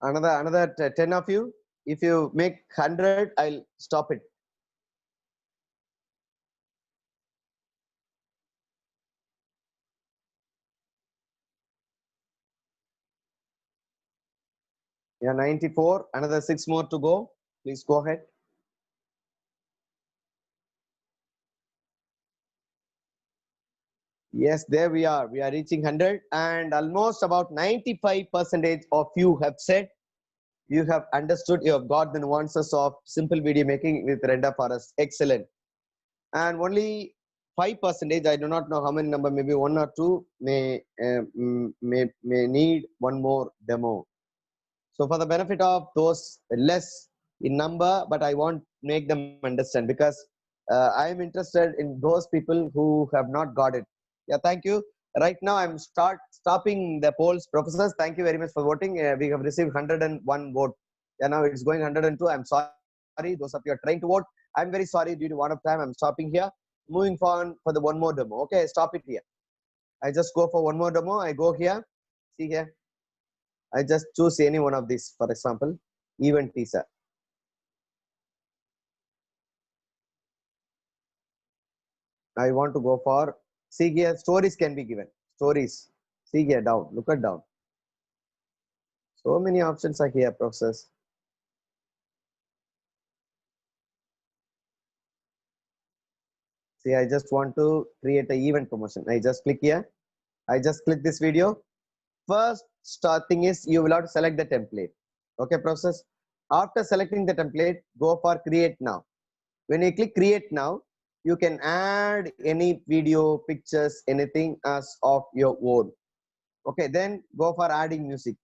Another 10 of you. If you make 100, I'll stop it. Yeah, 94. Another 6 more to go. Please go ahead. Yes, there we are. We are reaching 100, and almost about 95% of you have said you have understood, you have got the nuances of simple video making with Renda Forest. Excellent. And only 5%, I do not know how many number, maybe 1 or 2 may need one more demo. So for the benefit of those less in number, but I want to make them understand, because I am interested in those people who have not got it. Yeah, thank you. Right now I'm stopping the polls. Professors, thank you very much for voting. We have received 101 vote. Yeah, now it's going 102. I'm sorry, those of you are trying to vote. I'm very sorry, due to one of time I'm stopping here. Moving on for the one more demo. Okay, stop it here. I just go for one more demo. I go here. See here. I just choose any one of these. For example, event teaser. I want to go for, see here, stories can be given. Stories. See here, down. Look at down. So many options are here, process. See, I just want to create an event promotion. I just click here. I just click this video. First start thing is you will have to select the template. Okay, process. After selecting the template, go for create now. When you click create now, you can add any video, pictures, anything as of your own. Okay, then go for adding music.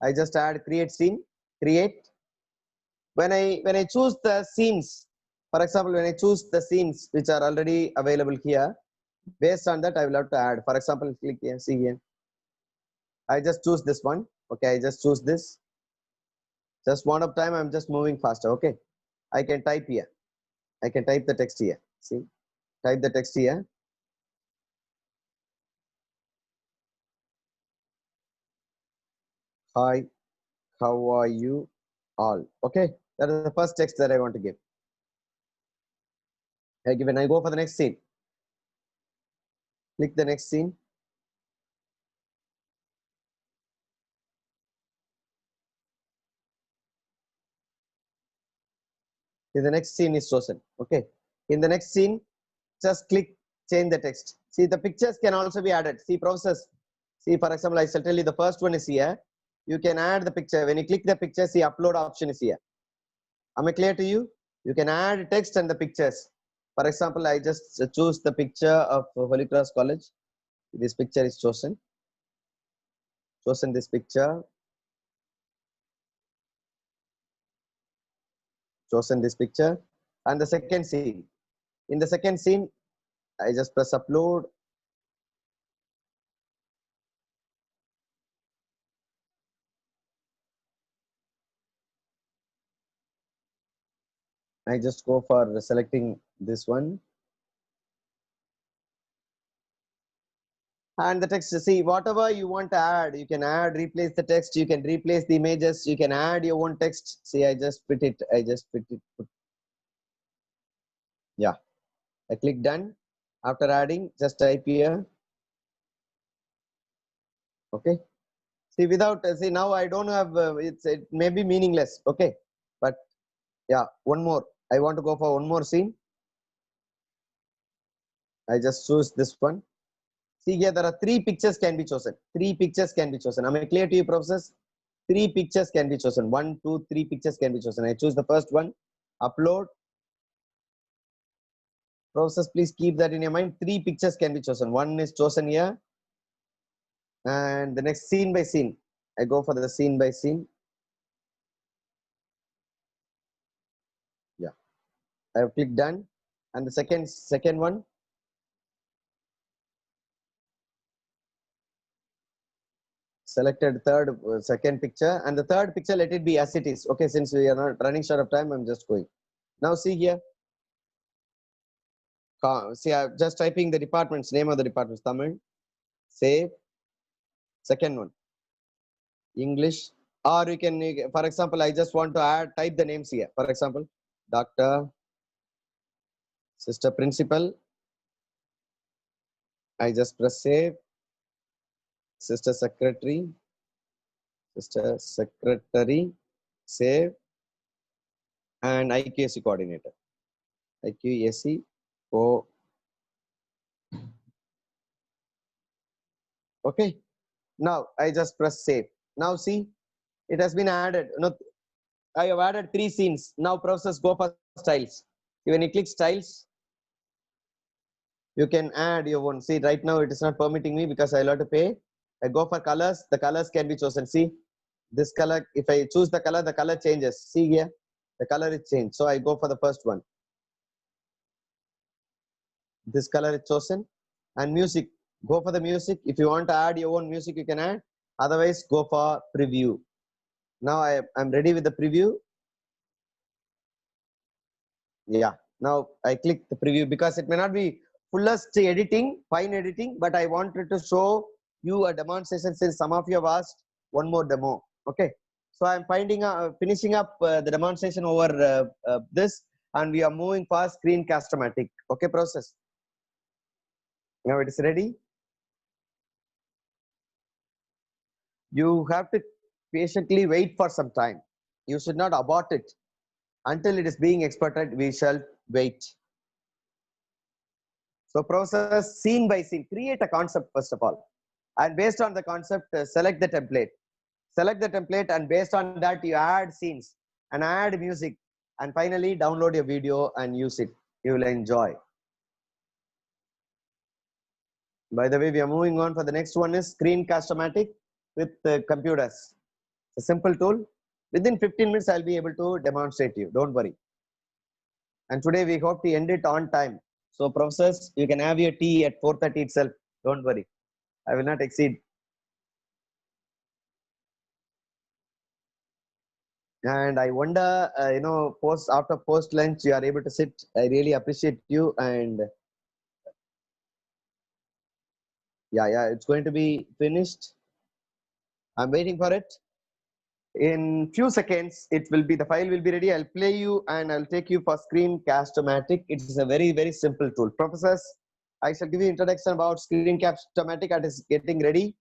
I just add create scene, create. When I choose the scenes, for example, when I choose the scenes which are already available here, based on that I will have to add. For example, click here, see here. I just choose this one. Okay, I just choose this. Just one of time, I'm just moving faster. Okay, I can type here. I can type the text here. See, type the text here. Hi, how are you all? Okay, that is the first text that I want to give. When I go for the next scene, click the next scene. See, the next scene is chosen. Okay, in the next scene, just click change the text. See, the pictures can also be added. See, process. See, for example, I shall tell you the first one is here. You can add the picture. When you click the picture, see, upload option is here. Am I clear to you? You can add text and the pictures. For example, I just choose the picture of Holy Cross College. This picture is chosen. Chosen this picture. Chosen this picture. And the second scene. In the second scene, I just press upload. I just go for selecting this one. And the text, see, whatever you want to add, you can add, replace the text, you can replace the images, you can add your own text. See, I just put it. Yeah, I click done. After adding, just type here. Okay. See, without, see, now I don't have, it may be meaningless. Okay. But yeah, one more. I want to go for one more scene. I just choose this one. See here, there are 3 pictures can be chosen. 3 pictures can be chosen. Am I clear to you, process? 3 pictures can be chosen. 1, 2, 3 pictures can be chosen. I choose the first one. Upload. Process, please keep that in your mind. 3 pictures can be chosen. One is chosen here. And the next scene by scene. I go for the scene by scene. Yeah. I have clicked done. And the second one. Selected second picture, and the third picture, let it be as it is. Okay, since we are not running short of time, I'm just going. Now see here. See, I'm just typing the department's name of the department. Tamil. Save. Second one. English. Or you can, for example, I just want to type the names here. For example, Doctor, Sister Principal. I just press save. Sister Secretary. Sister Secretary. Save. And IQAC Coordinator. IQAC. Okay. Now I just press save. Now see, it has been added. I have added 3 scenes. Now process, go for styles. When you click styles, you can add your own. See, right now it is not permitting me because I'll have to pay. I go for colors. The colors can be chosen. See, this color, if I choose the color changes. See here, the color is changed. So I go for the first one. This color is chosen. And music, go for the music. If you want to add your own music, you can add. Otherwise, go for preview. Now I'm ready with the preview. Yeah, now I click the preview because it may not be fullest editing, fine editing, but I wanted to show you a demonstration since some of you have asked one more demo. Okay, so I'm finishing up the demonstration over this, and we are moving fast screencast-o-matic. Okay, process. Now it is ready. You have to patiently wait for some time. You should not abort it. Until it is being exported, we shall wait. So process scene by scene. Create a concept first of all. And based on the concept, select the template. Select the template, and based on that, you add scenes and add music. And finally, download your video and use it. You will enjoy. By the way, we are moving on for the next one is Screencast-O-Matic with computers. It's a simple tool. Within 15 minutes, I'll be able to demonstrate you. Don't worry. And today we hope to end it on time. So professors, you can have your tea at 4:30 itself. Don't worry. I will not exceed. And I wonder, after post lunch, you are able to sit. I really appreciate you. And yeah, it's going to be finished. I'm waiting for it. In few seconds, the file will be ready. I'll play you and I'll take you for Screencast-O-Matic. It is a very, very simple tool. Professors, I shall give you introduction about Screencast-O-Matic. It is getting ready.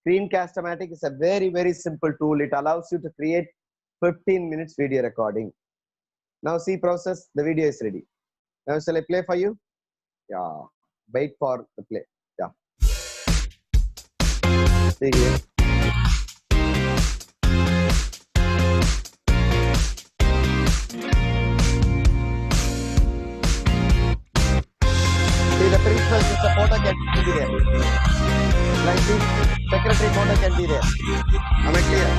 Screencast-O-Matic is a very, very simple tool. It allows you to create 15 minutes video recording. Now see process, the video is ready. Now shall I play for you? Yeah, wait for the play. Yeah. See here. See the principal photo can be there. Like the secretary photo can be there. Am I clear?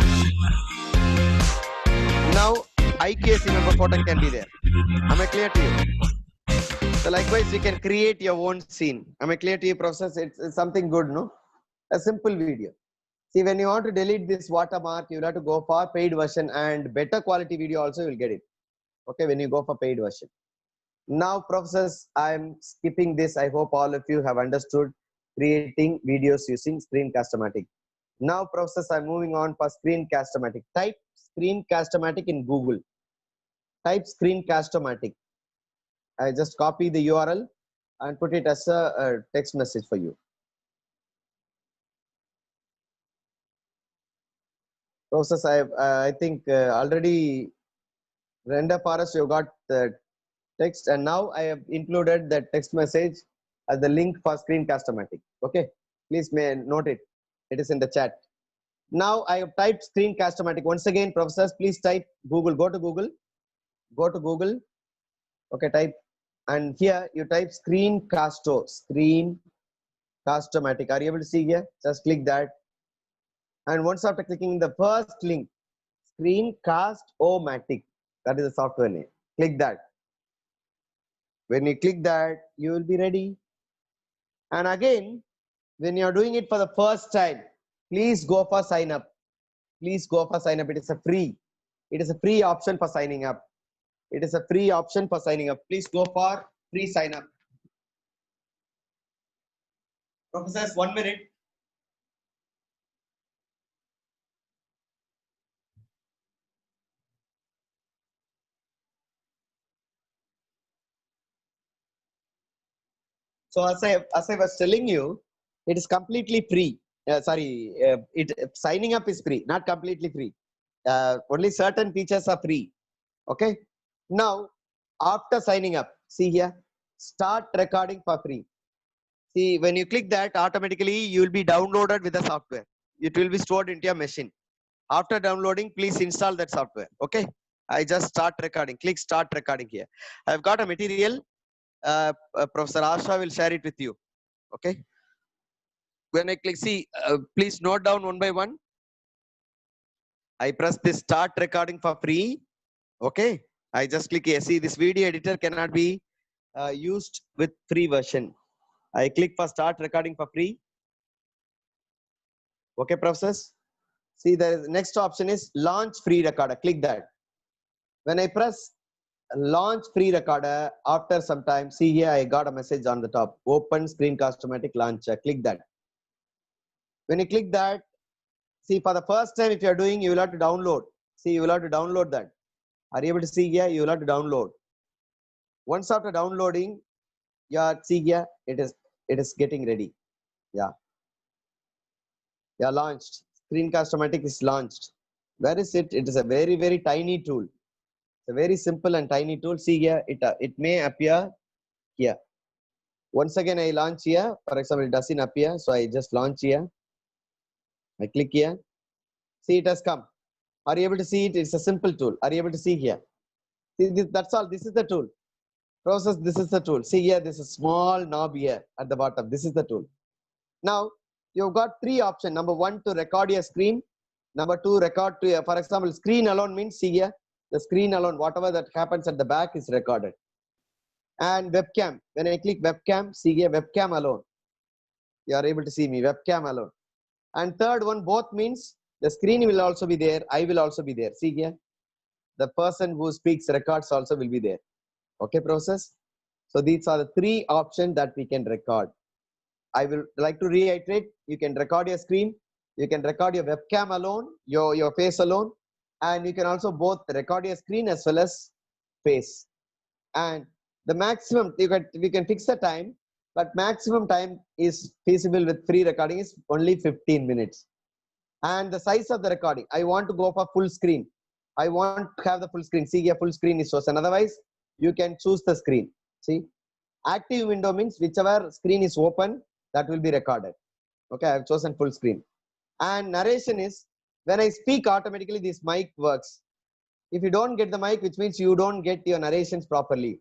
Now IKC member photo can be there. Am I clear to you? So likewise, you can create your own scene. Am I clear to you, process? It's something good, no? A simple video. See, when you want to delete this watermark, you have to go for paid version, and better quality video also you will get it. Okay, when you go for paid version. Now, professors, I'm skipping this. I hope all of you have understood creating videos using Screencast-O-Matic. Now, professors, I'm moving on for Screencast-O-Matic. Type Screencast-O-Matic in Google. Type Screencast-O-Matic. I just copy the URL and put it as a text message for you. Process, I think already render forest you got the text, and now I have included the text message as the link for Screencast-O-Matic. Okay, please may note it. It is in the chat. Now I have typed Screencast-O-Matic. Once again, professors, please type Google. Go to Google. Go to Google. Okay, type, and here you type Screencast-O-Matic. Are you able to see here? Just click that. And once after clicking the first link, Screencast-O-Matic, that is the software name. Click that. When you click that, you will be ready. And again, when you are doing it for the first time, please go for sign up. Please go for sign up. It is a free. It is a free option for signing up. It is a free option for signing up. Please go for free sign up. Professors, 1 minute. So as I was telling you, it is completely free. Signing up is free, not completely free. Only certain features are free. Okay. Now, after signing up, see here, start recording for free. See, when you click that, automatically you will be downloaded with the software. It will be stored into your machine. After downloading, please install that software. Okay. I just start recording. Click start recording here. I've got a material. Professor Asha will share it with you. Okay. When I click, see, please note down one by one. I press this start recording for free. Okay. I just click here. See, this video editor cannot be used with free version. I click for start recording for free. Okay, professors. See, the next option is launch free recorder. Click that. When I press launch free recorder, after some time, see here, I got a message on the top. Open Screencast-O-Matic launcher. Click that. When you click that, see, for the first time, if you are doing, you will have to download. See, you will have to download that. Are you able to see here? You will have to download. Once after downloading, see here, it is it is getting ready. Yeah. Yeah, launched. Screencast-O-Matic is launched. Where is it? It is a very, very tiny tool. It's a very simple and tiny tool. See here, it may appear here. Once again, I launch here. For example, it doesn't appear. So I just launch here. I click here. See, it has come. Are you able to see it? It's a simple tool. Are you able to see here? See, that's all. This is the tool. Process, this is the tool. See here, this is a small knob here at the bottom. This is the tool. Now, you've got three options. Number one, to record your screen. Number two, record to your, for example, screen alone means, see here, the screen alone, whatever that happens at the back is recorded. And webcam, when I click webcam, see here, webcam alone. You are able to see me, webcam alone. And third one, both means the screen will also be there, I will also be there. See here, the person who speaks records also will be there. Okay, process. So these are the three options that we can record. I will like to reiterate, you can record your screen, you can record your webcam alone, your face alone, and you can also both record your screen as well as face. And the maximum, we can fix the time, but maximum time is feasible with free recording is only 15 minutes. And the size of the recording, I want to go for full screen. I want to have the full screen. See here, full screen is chosen. Otherwise, you can choose the screen. See, active window means whichever screen is open, that will be recorded. Okay, I've chosen full screen. And narration is, when I speak automatically, this mic works. If you don't get the mic, which means you don't get your narrations properly.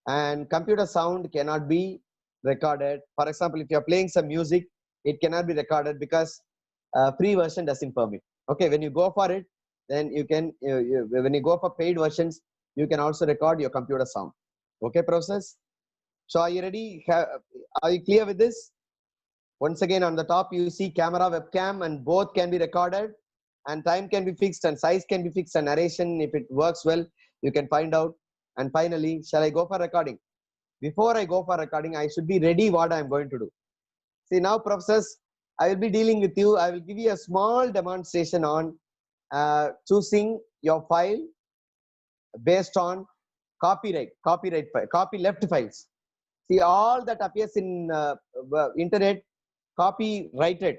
And computer sound cannot be recorded. For example, if you're playing some music, it cannot be recorded because free version doesn't permit. Okay, when you go for it, then you can, when you go for paid versions, you can also record your computer sound. Okay, process. So are you ready? Are you clear with this? Once again, on the top, you see camera, webcam, and both can be recorded, and time can be fixed, and size can be fixed, and narration, if it works well, you can find out. And finally, shall I go for recording? Before I go for recording, I should be ready what I'm going to do. See, now, professors, I will be dealing with you. I will give you a small demonstration on choosing your file based on copyleft files. See, all that appears in internet, copyrighted.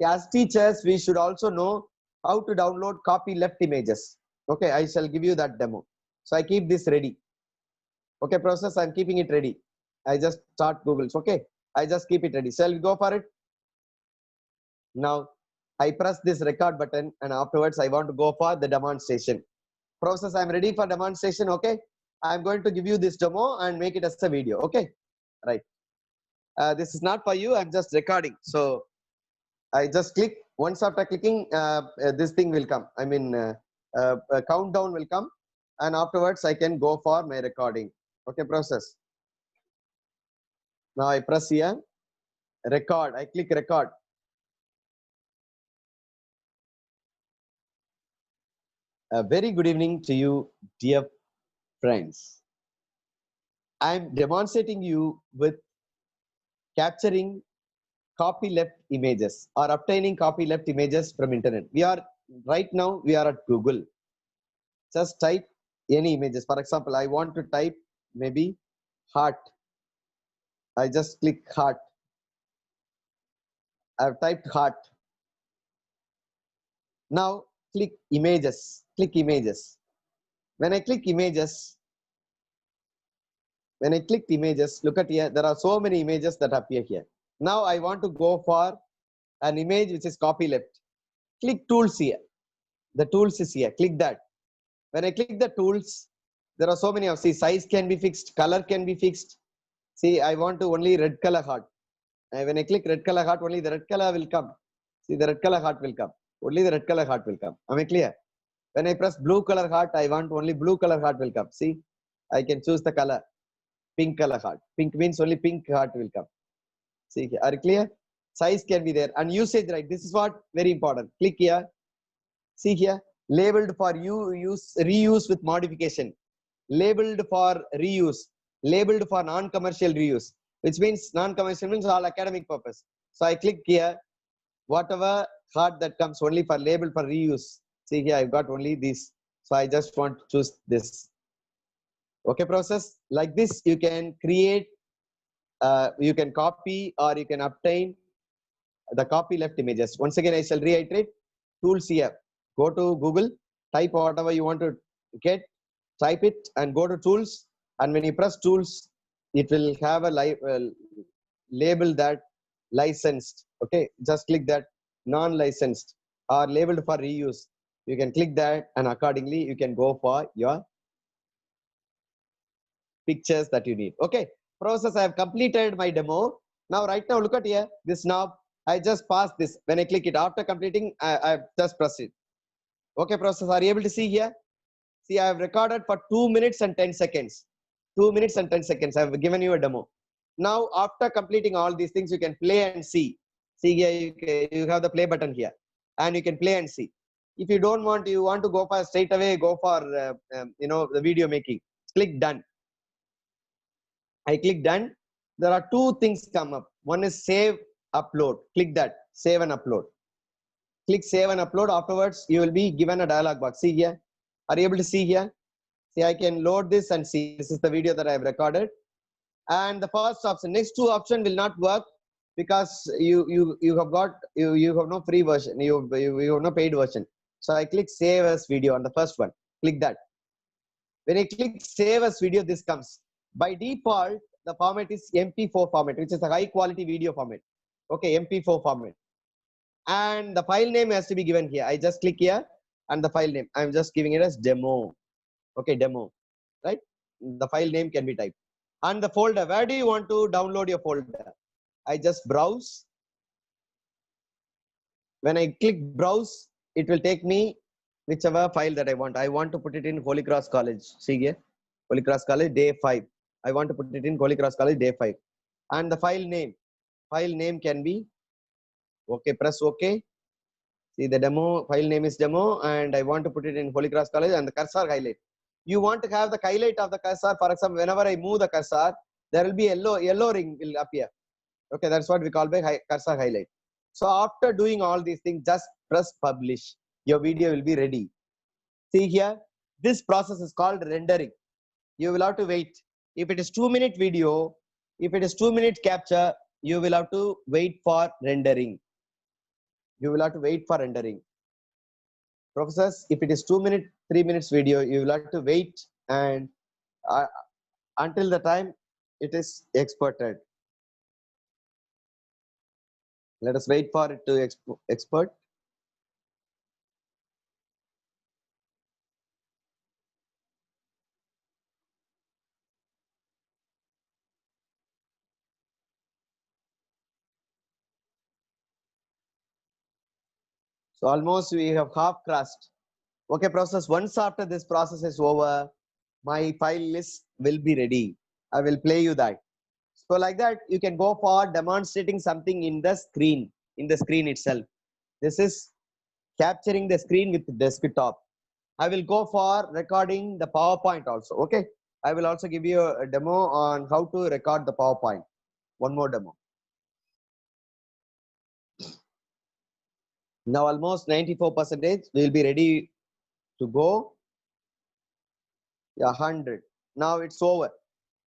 As teachers, we should also know how to download copyleft images. Okay, I shall give you that demo. So I keep this ready. Okay, process, I'm keeping it ready. I just start Google. Okay, I just keep it ready. Shall we go for it? Now, I press this record button, and afterwards I want to go for the demonstration. Process, I'm ready for demonstration. Okay, I'm going to give you this demo and make it as a video. Okay, right. This is not for you. I'm just recording. So I just click. Once after clicking, this thing will come. I mean, a countdown will come, and afterwards I can go for my recording. Okay, process. Now I press here, record. I click record. A very good evening to you, dear friends. I'm demonstrating you with capturing copyleft images or obtaining copyleft images from internet. Right now we are at Google. Just type any images. For example, I want to type maybe heart. I just click heart. I've typed heart. Now click images. Click images. When I click images, look at here. There are so many images that appear here. Now I want to go for an image which is copyleft. Click tools here. The tools is here. Click that. When I click the tools, there are so many of, see, size can be fixed, color can be fixed. See, I want to only red color heart. And when I click red color heart, only the red color will come. See, the red color heart will come. Only the red color heart will come. Am I clear? When I press blue color heart, I want only blue color heart will come. See, I can choose the color. Pink color heart. Pink means only pink heart will come. See, are you clear? Size can be there. And usage right. This is what very important. Click here. See here. Labeled for reuse with modification. Labeled for reuse. Labeled for non-commercial reuse. Which means non-commercial means all academic purpose. So I click here. Whatever heart that comes only for label for reuse. See here, I've got only this. So I just want to choose this. Okay, process. Like this, you can create you can copy or you can obtain the copy left images. Once again, I shall reiterate. Tools here. Go to Google, type whatever you want to get, type it and go to tools. And when you press tools, it will have a label that licensed. Okay, just click that non-licensed or labeled for reuse. You can click that and accordingly you can go for your pictures that you need. Okay, process, I have completed my demo. Now right now look at here, this knob, I just passed this. When I click it, after completing, I just press it. Okay, process, are you able to see here? See, I have recorded for 2 minutes and 10 seconds. 2 minutes and 10 seconds. I have given you a demo. Now, after completing all these things, you can play and see. See here, you have the play button here, and you can play and see. If you don't want, you want to go for straight away, go for the video making. Click done. I click done. There are two things come up. One is save, upload. Click that. Save and upload. Click save and upload. Afterwards, you will be given a dialog box. See here. Are you able to see here? See, I can load this and see. This is the video that I have recorded. And the first option, next two option will not work because you have no free version. You have no paid version. So I click save as video on the first one. Click that. When I click save as video, this comes. By default, the format is MP4 format, which is a high quality video format. Okay, MP4 format. And the file name has to be given here. I just click here and the file name. I'm just giving it as demo. Okay, demo, right? The file name can be typed. And the folder, where do you want to download your folder? I just browse. When I click browse, it will take me whichever file that I want. I want to put it in Holy Cross College. See here, Holy Cross College, day 5. I want to put it in Holy Cross College, day 5. And the file name can be, okay, press OK. See the demo, file name is demo, and I want to put it in Holy Cross College and the cursor highlight. You want to have the highlight of the cursor. For example, whenever I move the cursor, there will be yellow ring will appear. Okay, that's what we call by cursor highlight. So after doing all these things, just press publish. Your video will be ready. See here, this process is called rendering. You will have to wait. If it is 2-minute video, if it is 2-minute capture, you will have to wait for rendering. You will have to wait for rendering. Professors, if it is 2 minutes, 3 minutes video, you will have to wait and until the time it is exported. Let us wait for it to export. So almost we have half crossed. Okay, process. Once after this process is over, my file list will be ready. I will play you that. So like that, you can go for demonstrating something in the screen itself. This is capturing the screen with the desktop. I will go for recording the PowerPoint also. Okay, I will also give you a demo on how to record the PowerPoint. One more demo. Now almost 94% will be ready to go. Yeah, 100. Now it's over.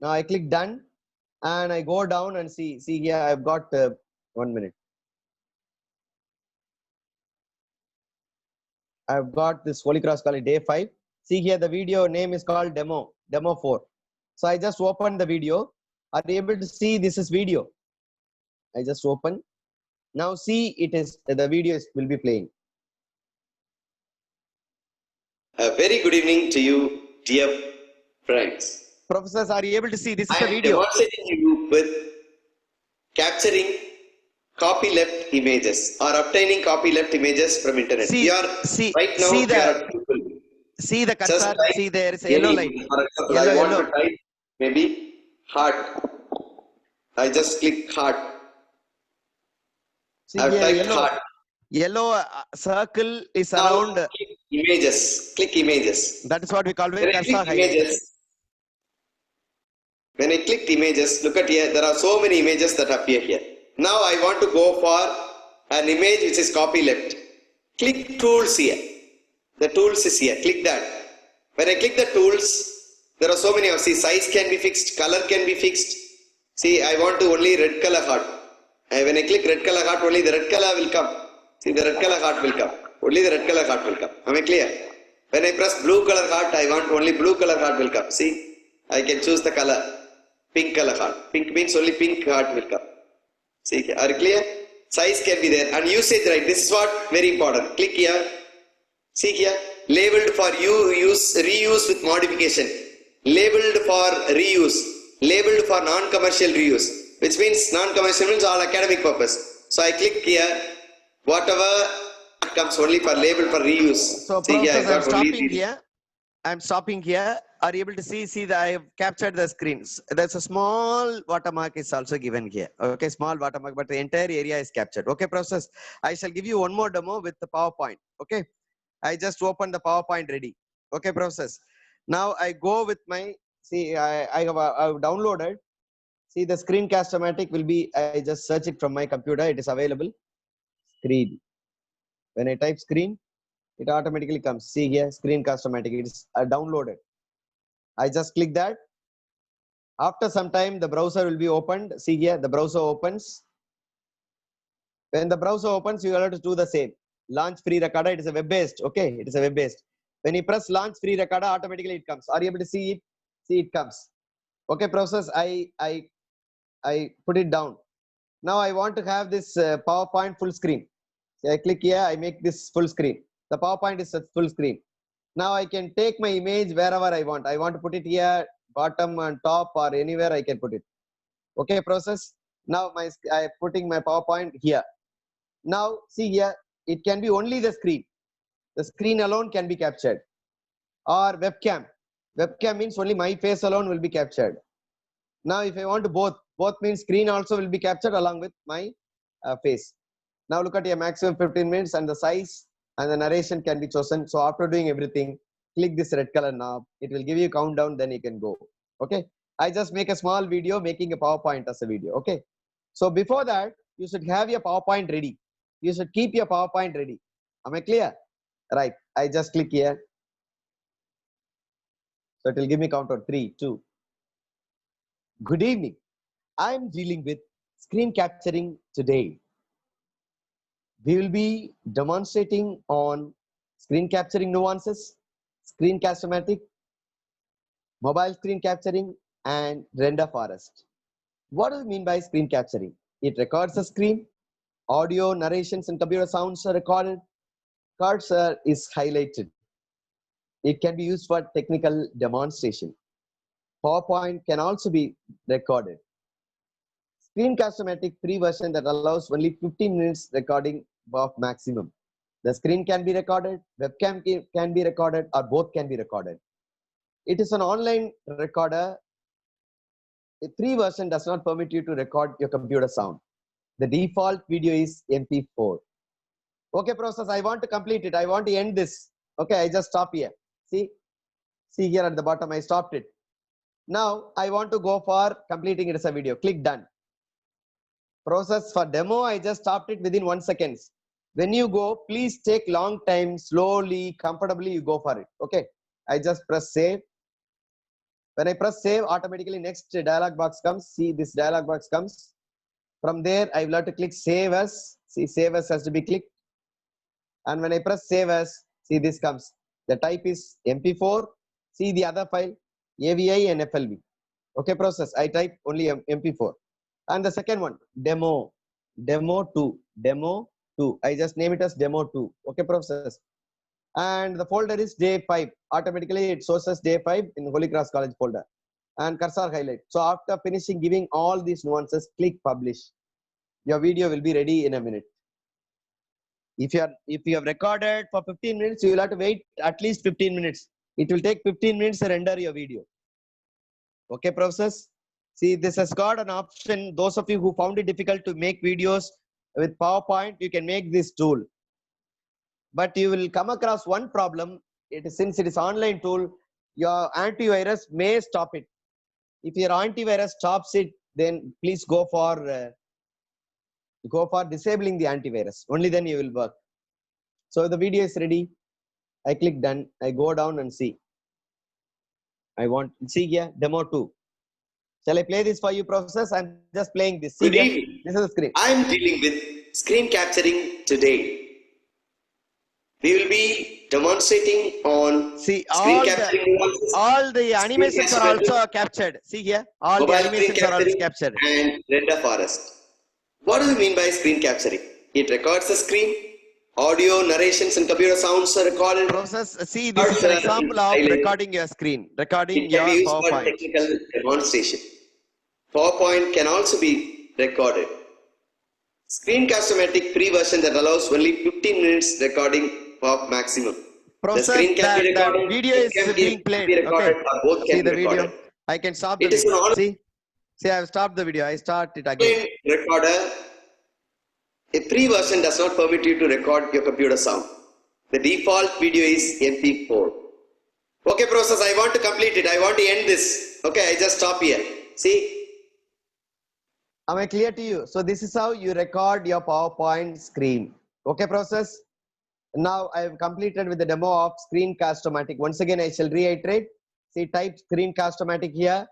Now I click done and I go down and see here I've got 1 minute. I've got this Holy Cross College day 5. See here the video name is called demo 4. So I just open the video. Are you able to see this is video? I just open. Now see it is the video will be playing. A very good evening to you, dear friends. Professors, are you able to see this is I the am video? demonstrating you with capturing copyleft images or obtaining copyleft images from internet. See right now see we are at Google. See the cursor. See there is a yellow light. For example, I want to type maybe heart. I just click heart. See I've here, typed heart. Yellow circle is Now, around. click images. Click images. That is what we call When I cursor click images, when I clicked images, look at here, there are so many images that appear here. Now I want to go for an image which is copyleft. Click tools here. The tools is here. Click that. When I click the tools, there are so many. See, size can be fixed, color can be fixed. See, I want to only red color heart. And when I click red color heart, only the red color will come. See, the red color heart will come. Only the red color heart will come. Am I clear? When I press blue color heart, I want only blue color heart will come. See, I can choose the color. Pink color heart. Pink means only pink heart will come. See, are you clear? Size can be there. And usage right. This is what very important. Click here. See here. Labeled for reuse with modification. Labeled for reuse. Labeled for non-commercial reuse. Which means non-commercial means all academic purpose. So I click here. Whatever comes only for labeled for reuse. So See here, I process, I'm got only stopping these. here. I'm stopping here. Are you able to see that I have captured the screens? There's a small watermark is also given here. Okay, small watermark, but the entire area is captured. Okay, process. I shall give you one more demo with the PowerPoint. Okay, I just opened the PowerPoint ready. Okay, process. Now I go with my, see, I've downloaded. See, the Screencast-O-Matic will be, I just search it from my computer. It is available. Screen. When I type screen, it automatically comes. See here, Screencast-O-Matic. It is downloaded. I just click that. After some time, the browser will be opened. See here, the browser opens. When the browser opens, you have to do the same. Launch free recorder. It is a web-based. Okay, it is a web-based. When you press launch free recorder, automatically it comes. Are you able to see it? See, it comes. Okay, process. I put it down. Now I want to have this PowerPoint full screen. So I click here. I make this full screen. The PowerPoint is a full screen. Now I can take my image wherever I want. I want to put it here, bottom and top, or anywhere I can put it. Okay, process. Now I'm putting my PowerPoint here. Now see here, it can be only the screen. The screen alone can be captured. Or webcam. Webcam means only my face alone will be captured. Now if I want to both means screen also will be captured along with my face. Now look at your maximum 15 minutes and the size and the narration can be chosen. So after doing everything, click this red color knob. It will give you a countdown, then you can go. Okay. I just make a small video making a PowerPoint as a video. Okay. So before that, you should have your PowerPoint ready. You should keep your PowerPoint ready. Am I clear? Right. I just click here. So it will give me countdown 3, 2. Good evening. I'm dealing with screen capturing today. We will be demonstrating on screen capturing nuances, Screencast-O-Matic, mobile screen capturing, and render forest. What do you mean by screen capturing? It records the screen, audio, narrations, and computer sounds are recorded, cursor is highlighted. It can be used for technical demonstration. PowerPoint can also be recorded. Screencast-O-Matic free version that allows only 15 minutes recording of maximum. The screen can be recorded, webcam can be recorded, or both can be recorded. It is an online recorder. A free version does not permit you to record your computer sound. The default video is MP4. Okay, process, I want to complete it. I want to end this. Okay, I just stop here. See here at the bottom, I stopped it. Now I want to go for completing it as a video. Click done. Process for demo, I just stopped it within 1 second. When you go, please take long time, slowly, comfortably, you go for it. Okay, I just press save. When I press save, automatically next dialog box comes. See, this dialog box comes. From there, I will have to click save as. See, save as has to be clicked. And when I press save as, see, this comes. The type is MP4. See the other file, AVI and FLV. Okay, process. I type only MP4. And the second one, demo 2. I just name it as demo 2. Okay, process. And the folder is day 5. Automatically it sources day 5 in Holy Cross College folder. And cursor highlight. So after finishing giving all these nuances, click publish. Your video will be ready in a minute. If you have recorded for 15 minutes, you will have to wait at least 15 minutes. It will take 15 minutes to render your video. Okay, process. See, this has got an option. Those of you who found it difficult to make videos with PowerPoint, you can make this tool. But you will come across one problem. Since it is online tool, your antivirus may stop it. If your antivirus stops it, then please go for disabling the antivirus. Only then you will work. So the video is ready. I click done. I go down and see. I want see here demo 2. Shall I play this for you, professors? I'm just playing this. See Good here. evening. This is the screen. I am dealing with screen capturing today. We will be demonstrating on See, screen capturing devices, all the screen animations are capturing, also captured. See here, all the mobile screen animations are also capturing, captured. and render forest. What do we mean by screen capturing? It records the screen, audio, narrations, and computer sounds are recorded. Process. See, this is an example of recording your screen, recording It can be your used for PowerPoint. technical demonstration. PowerPoint can also be recorded. Screencast-O-Matic free version that allows only 15 minutes recording of maximum. Process, the screen can be that recorded, video it is can being be played. recorded, Okay. or both See can the be video. recorded. I can stop the It is an video. online See, I've stopped the video. I start it again. recorder. A free version does not permit you to record your computer sound. The default video is MP4. Okay, process, I want to complete it. I want to end this. Okay, I just stop here. See? Am I clear to you? So this is how you record your PowerPoint screen. Okay, process. Now I have completed with the demo of Screencast-O-Matic. Once again, I shall reiterate. See, type Screencast-O-Matic here,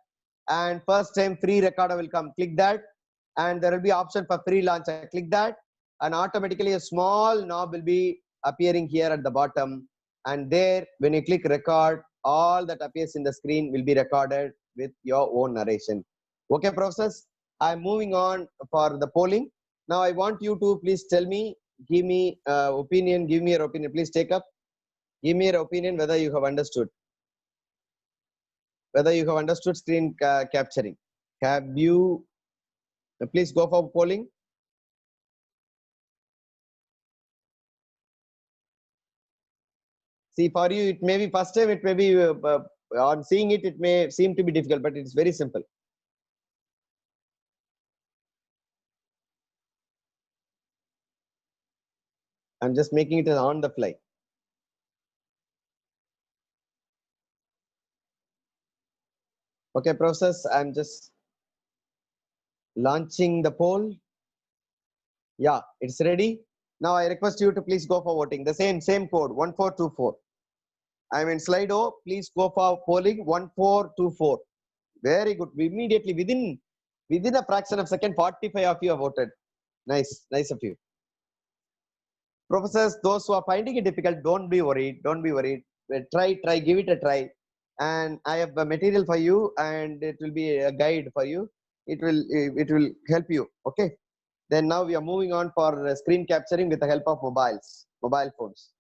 and first time free recorder will come. Click that, and there will be option for free launcher. Click that, and automatically a small knob will be appearing here at the bottom. And there, when you click record, all that appears in the screen will be recorded with your own narration. Okay, process. I'm moving on for the polling. Now I want you to please tell me, give me opinion, give me your opinion. Please take up. Give me your opinion whether you have understood. Whether you have understood screen capturing. Have you, please go for polling. See, for you, it may be first time, it may be, on seeing it, it may seem to be difficult, but it's very simple. I'm just making it on the fly. Okay, process, I'm just launching the poll. Yeah, it's ready. Now I request you to please go for voting. The same code, 1424. I'm in Slido. Please go for polling 1424. Very good. Immediately within a fraction of a second, 45 of you have voted. Nice of you. Professors, those who are finding it difficult, don't be worried. Don't be worried. Try, give it a try. And I have a material for you, and it will be a guide for you. It will help you. Okay. Then now we are moving on for screen capturing with the help of mobile phones.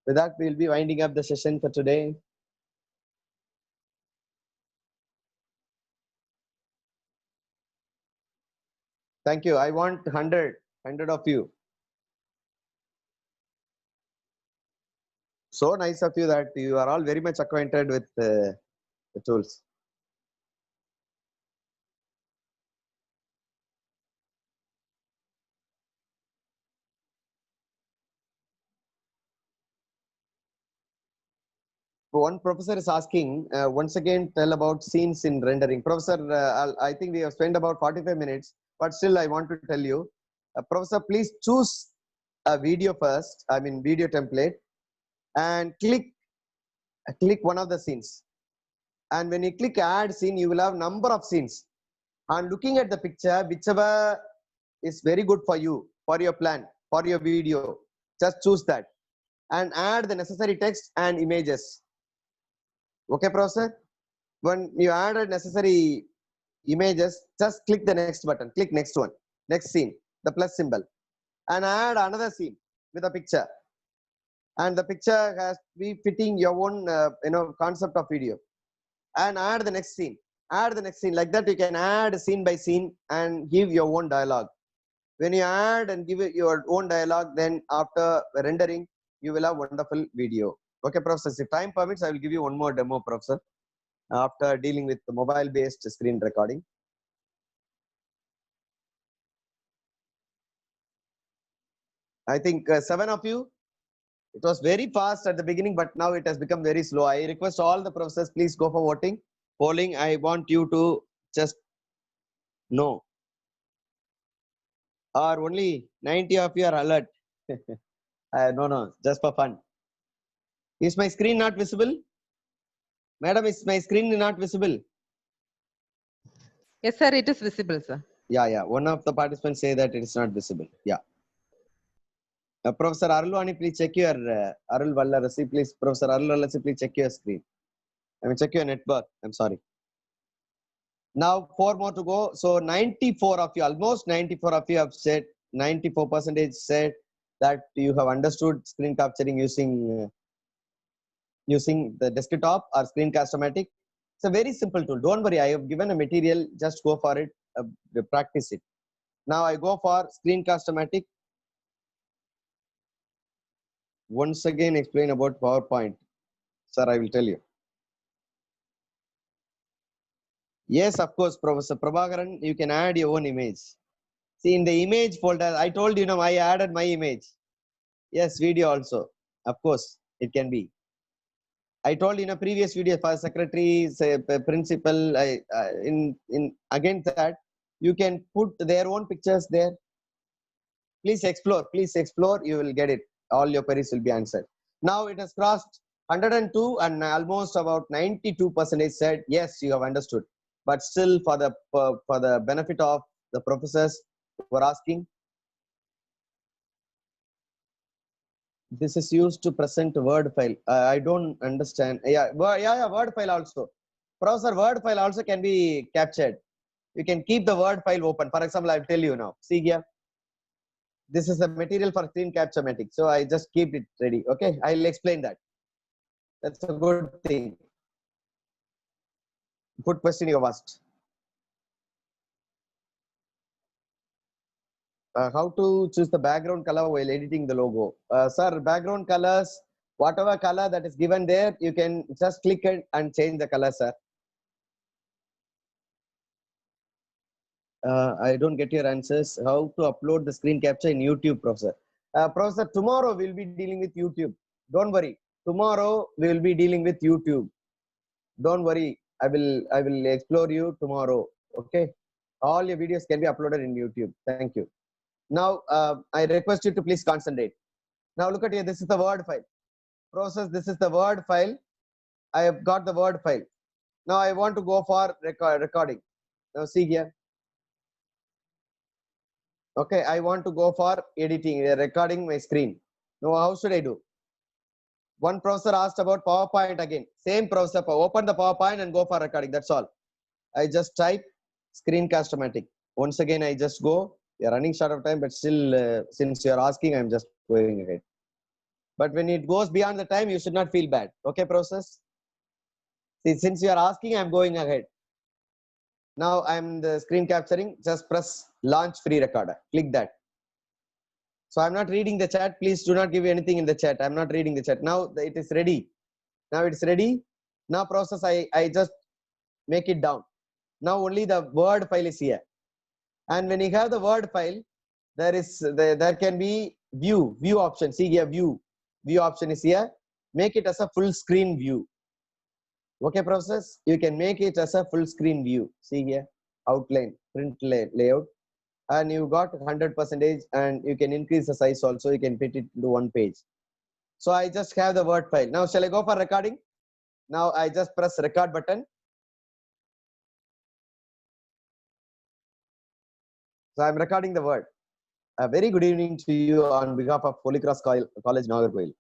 With that, we will be winding up the session for today. Thank you. I want 100 of you. So nice of you that you are all very much acquainted with the tools. One professor is asking, once again, tell about scenes in rendering. Professor, I think we have spent about 45 minutes, but still I want to tell you, Professor, please choose a video first, I mean video template, and click one of the scenes. And when you click add scene, you will have number of scenes. And looking at the picture, whichever is very good for you, for your plan, for your video, just choose that and add the necessary text and images. Okay, Professor? When you add necessary images, just click the next button, click next one, next scene, the plus symbol, and add another scene with a picture. And the picture has to be fitting your own concept of video. And add the next scene, like that. You can add scene by scene and give your own dialogue. When you add and give it your own dialogue, then after rendering, you will have wonderful video. Okay, Professor, if time permits, I will give you one more demo, Professor, after dealing with the mobile-based screen recording. I think 7 of you. It was very fast at the beginning, but now it has become very slow. I request all the professors, please go for voting. Polling, I want you to just know. Or only 90 of you are alert. No, just for fun. Is my screen not visible? Madam, is my screen not visible? Yes, sir, it is visible, sir. Yeah. One of the participants say that it is not visible. Yeah. Professor Arulwani, please check your Arul Vallarasi, please. Professor Arul Vallarasi, please check your screen. I mean, check your network. I'm sorry. Now, 4 more to go. So, 94 of you, almost 94 of you have said, 94% said that you have understood screen capturing using the desktop or Screencast-O-Matic. It's a very simple tool. Don't worry, I have given a material. Just go for it, practice it. Now, I go for Screencast-O-Matic. Once again, explain about PowerPoint. Sir, I will tell you. Yes, of course, Professor Prabhakaran, you can add your own image. See, in the image folder, I told you, I added my image. Yes, video also. Of course, it can be. I told in a previous video for secretary, principal, in against that, you can put their own pictures there. Please explore, you will get it. All your queries will be answered. Now it has crossed 102 and almost about 92% said, yes, you have understood. But still for the benefit of the professors who are asking, this is used to present Word file. I don't understand. Word file also. Professor, Word file also can be captured. You can keep the Word file open. For example, I'll tell you now. See here. This is the material for Screencast-O-Matic. So I just keep it ready. Okay, I'll explain that. That's a good thing. Good question you have asked. How to choose the background color while editing the logo? Sir, background colors, whatever color that is given there, you can just click it and change the color, sir. I don't get your answers. How to upload the screen capture in YouTube, Professor? Professor, tomorrow we'll be dealing with YouTube. Don't worry. Tomorrow we will be dealing with YouTube. Don't worry. I will explore you tomorrow. Okay. All your videos can be uploaded in YouTube. Thank you. Now I request you to please concentrate. Now look at here. This is the Word file. Professor, this is the Word file. I have got the Word file. Now I want to go for recording. Now see here. Okay, I want to go for editing, recording my screen. Now, how should I do? One professor asked about PowerPoint again. Same professor, open the PowerPoint and go for recording. That's all. I just type Screencast-O-Matic. Once again, I just go. We are running short of time, but still, since you are asking, I'm just going ahead. But when it goes beyond the time, you should not feel bad. Okay, process? See, since you are asking, I'm going ahead. Now I'm the screen capturing. Just press launch free recorder. Click that. So I'm not reading the chat. Please do not give anything in the chat. I'm not reading the chat. Now it is ready. Now it's ready. Now process, I just make it down. Now only the Word file is here. And when you have the Word file, there can be view option. See here, view option is here. Make it as a full screen view. Okay, process, you can make it as a full screen view. See here, outline, print layout. And you got 100% and you can increase the size also. You can fit it to one page. So I just have the Word file. Now shall I go for recording? Now I just press record button. So I'm recording the word. A very good evening to you on behalf of Holy Cross College, Nagarkoil.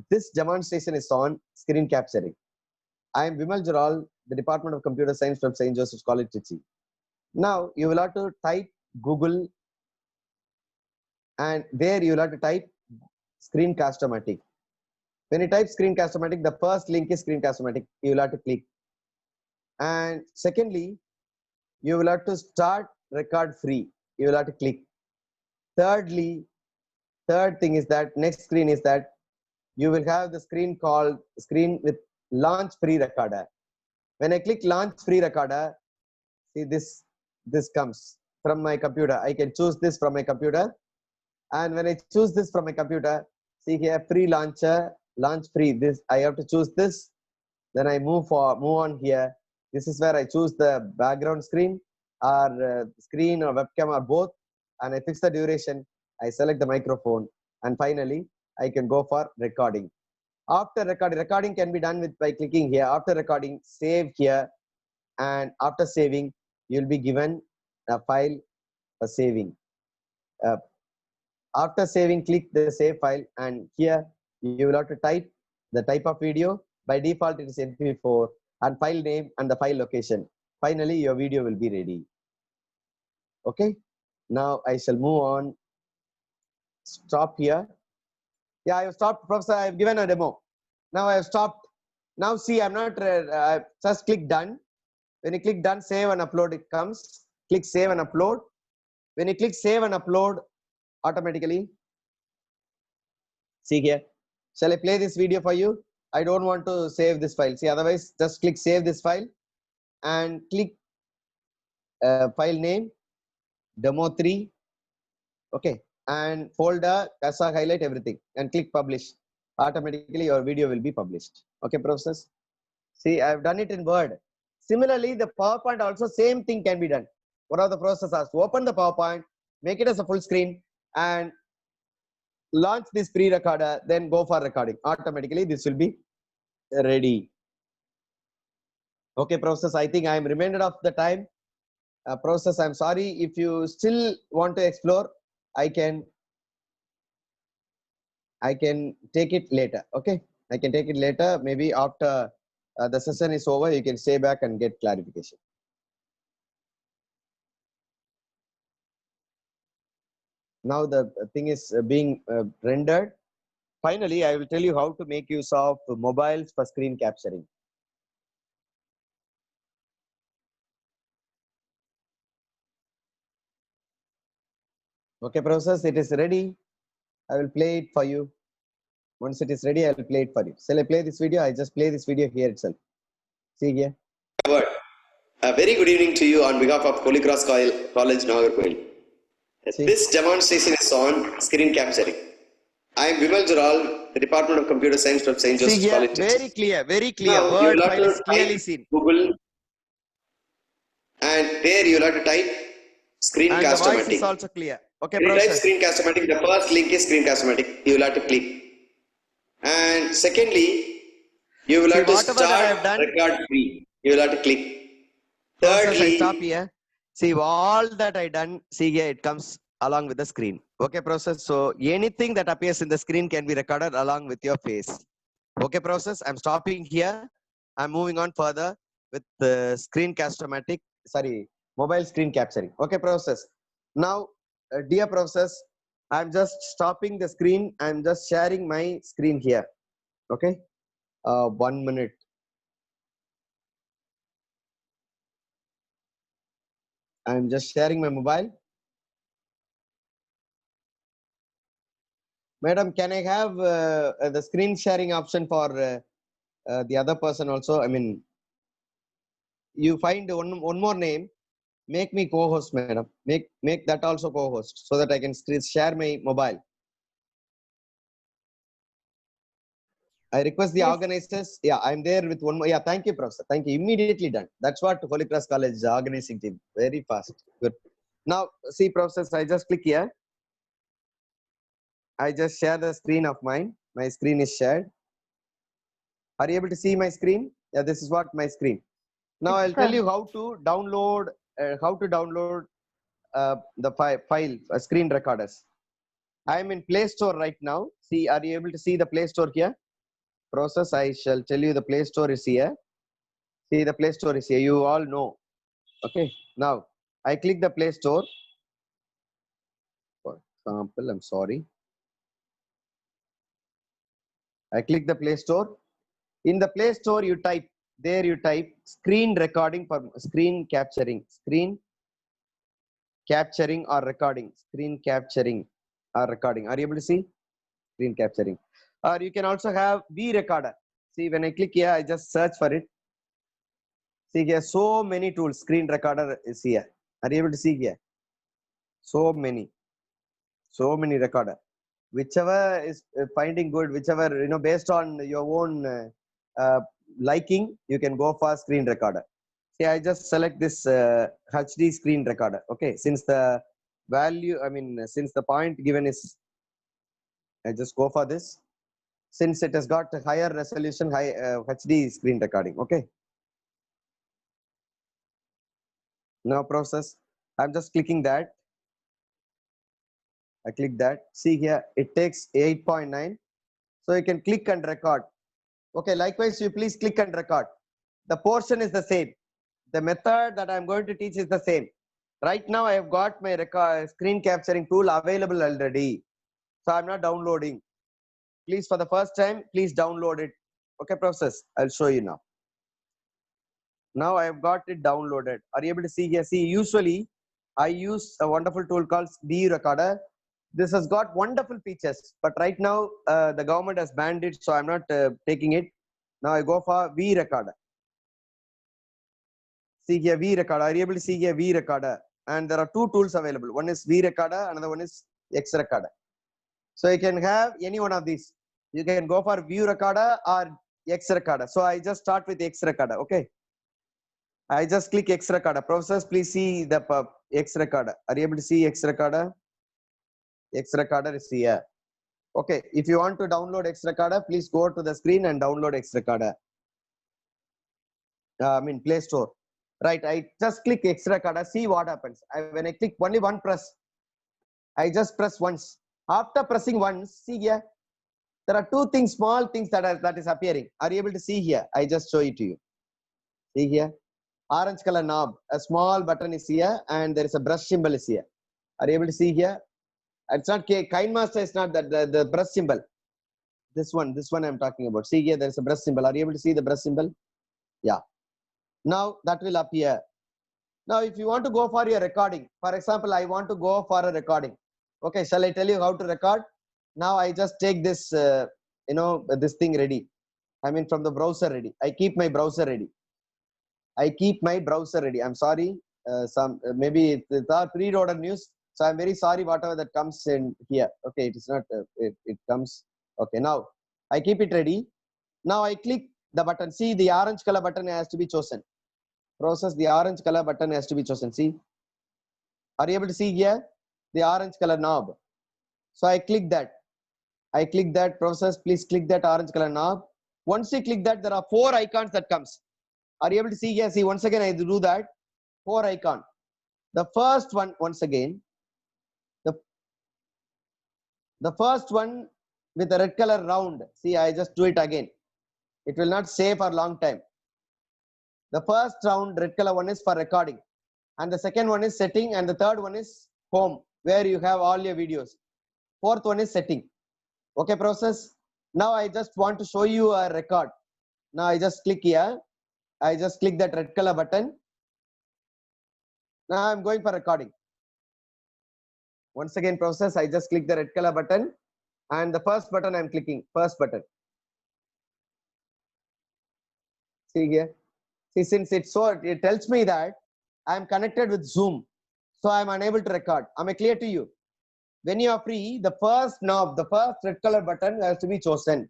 This demonstration is on screen capturing. I am Vimal Jural, the Department of Computer Science from St. Joseph's College, Trichy. Now you will have to type Google and there you will have to type Screencast-O-Matic. When you type Screencast-O-Matic, the first link is Screencast-O-Matic. You will have to click. And secondly, you will have to start record free. You will have to click. Thirdly, third thing is that next screen is that you will have the screen called screen with launch free recorder. When I click launch free recorder, see this comes from my computer. I can choose this from my computer. And when I choose this from my computer, see here, free launcher, launch free. This I have to choose this. Then I move on here. This is where I choose the background screen or screen or webcam or both. And I fix the duration. I select the microphone. And finally, I can go for recording. After recording can be done by clicking here. After recording, save here. And after saving, you'll be given a file for saving. After saving, click the save file, and here you will have to type the type of video. By default, it is MP4, and file name and the file location. Finally, your video will be ready. Okay. Now I shall move on. Stop here. Yeah, I have stopped, Professor. I have given a demo. Now I have stopped. Now see, I'm not, just click done. When you click done, save and upload, it comes. Click save and upload. When you click save and upload, automatically, see here. Shall I play this video for you? I don't want to save this file. See, otherwise, just click save this file and click file name, demo3. Okay. And folder, CASA, highlight everything and click publish. Automatically, your video will be published. Okay, process. See, I've done it in Word. Similarly, the PowerPoint also same thing can be done. One of the processes, open the PowerPoint, make it as a full screen, and launch this pre-recorder, then go for recording. Automatically, this will be ready. Okay, process. I think I am reminded of the time. Process, I'm sorry. If you still want to explore, I can take it later. Okay, I can take it later. Maybe after the session is over, you can stay back and get clarification. Now the thing is being rendered. Finally, I will tell you how to make use of mobiles for screen capturing. Okay, process, it is ready. I will play it for you. Once it is ready, I will play it for you. Shall I play this video? I just play this video here itself. See here. A very good evening to you on behalf of Holy Cross College, Nagarkoil. This demonstration is on screen capturing. I am Vimal Jural, the Department of Computer Science from St. Joseph's College. Very clear, very clear. Now, Word file is clearly seen. Google, and there you will have to type Screencast-O-Matic. And the voice is also clear. Okay, when you type Screencast-O-Matic, the first link is Screencast-O-Matic. You will have to click. And secondly, you will have to start record free. You will have to click. Thirdly, I stop here. See, all that I done, see here, it comes along with the screen. Okay, process. So anything that appears in the screen can be recorded along with your face. Okay, process. I'm stopping here. I'm moving on further with the Screencast-O-Matic, sorry, mobile screen capturing. Okay, process. Now, dear process, I'm just stopping the screen. I'm just sharing my screen here. Okay, 1 minute. I'm just sharing my mobile. Madam, can I have the screen sharing option for the other person also? I mean, you find one more name. Make me co-host, madam. Make that also co-host so that I can share my mobile. I request the organizers. Yeah, I'm there with one more. Yeah, thank you, Professor. Thank you. Immediately done. That's what Holy Cross College organizing team. Very fast. Good. Now, see, Professor, I just click here. I just share the screen of mine. My screen is shared. Are you able to see my screen? Yeah, this is what my screen. Now I'll tell you how to download the file screen recorders. I am in Play Store right now. See, are you able to see the Play Store here? Process, I shall tell you the Play Store is here. See, the Play Store is here. You all know. Okay. Now I click the Play Store. For example, I'm sorry. I click the Play Store. In the Play Store, you type screen recording for screen capturing, screen capturing or recording, screen capturing or recording. Are you able to see? Screen capturing. Or you can also have vRecorder. See, when I click here, I just search for it. See here, so many tools. Screen recorder is here. Are you able to see here? So many recorder. Whichever is finding good, whichever, based on your own liking, you can go for screen recorder. See, I just select this HD screen recorder. Okay, since the value, since the point given is, I just go for this. Since it has got higher resolution, HD screen recording. Okay. Now process. I'm just clicking that. I click that. See here, it takes 8.9. So you can click and record. Okay, likewise, you please click and record. The portion is the same. The method that I'm going to teach is the same. Right now, I have got my screen capturing tool available already. So I'm not downloading. Please, for the first time, please download it. Okay, process. I'll show you now. Now I have got it downloaded. Are you able to see here? See, usually I use a wonderful tool called View Recorder. This has got wonderful features, but right now the government has banned it, so I'm not taking it. Now I go for View Recorder. See here, View Recorder. Are you able to see here, View Recorder? And there are two tools available. One is View Recorder, another one is X Recorder. So you can have any one of these. You can go for View Recorder or X Recorder. So I just start with X Recorder. Okay. I just click X Recorder. Professors, please see the X Recorder. Are you able to see X Recorder? X Recorder is here. Okay, if you want to download X Recorder, please go to the screen and download X Recorder. Play Store. Right, I just click X Recorder, see what happens. When I click only one press, I just press once. After pressing once, see here, there are two things, small things that is appearing. Are you able to see here? I just show it to you. See here, orange color knob, a small button is here, and there is a brush symbol is here. Are you able to see here? It's not KineMaster is not that the brush symbol. This one I'm talking about. See here, there is a brush symbol. Are you able to see the brush symbol? Yeah. Now that will appear. Now, if you want to go for your recording, for example, I want to go for a recording. Okay, shall I tell you how to record? Now I just take this, this thing ready. From the browser ready. I keep my browser ready. I'm sorry. Maybe it's our pre-order news. So I'm very sorry whatever that comes in here. Okay, it is not, it comes. Okay, now I keep it ready. Now I click the button. See, the orange color button has to be chosen. Process, the orange color button has to be chosen. See, are you able to see here? The orange color knob. So I click that. Process, please click that orange color knob. Once you click that, there are 4 icons that comes. Are you able to see here? See, once again, I do that. 4 icon. The first one, once again, the first one with the red color round. See, I just do it again. It will not save for a long time. The first round red color one is for recording, and the second one is setting, and the third one is home, where you have all your videos. Fourth one is setting. Okay, process. Now I just want to show you a record. Now I just click here. I just click that red color button. Now I'm going for recording. Once again, process, I just click the red color button, and the first button I'm clicking, first button. See here. See, since it tells me that I'm connected with Zoom, so I'm unable to record. Am I clear to you? When you are free, the first knob, the first red color button has to be chosen.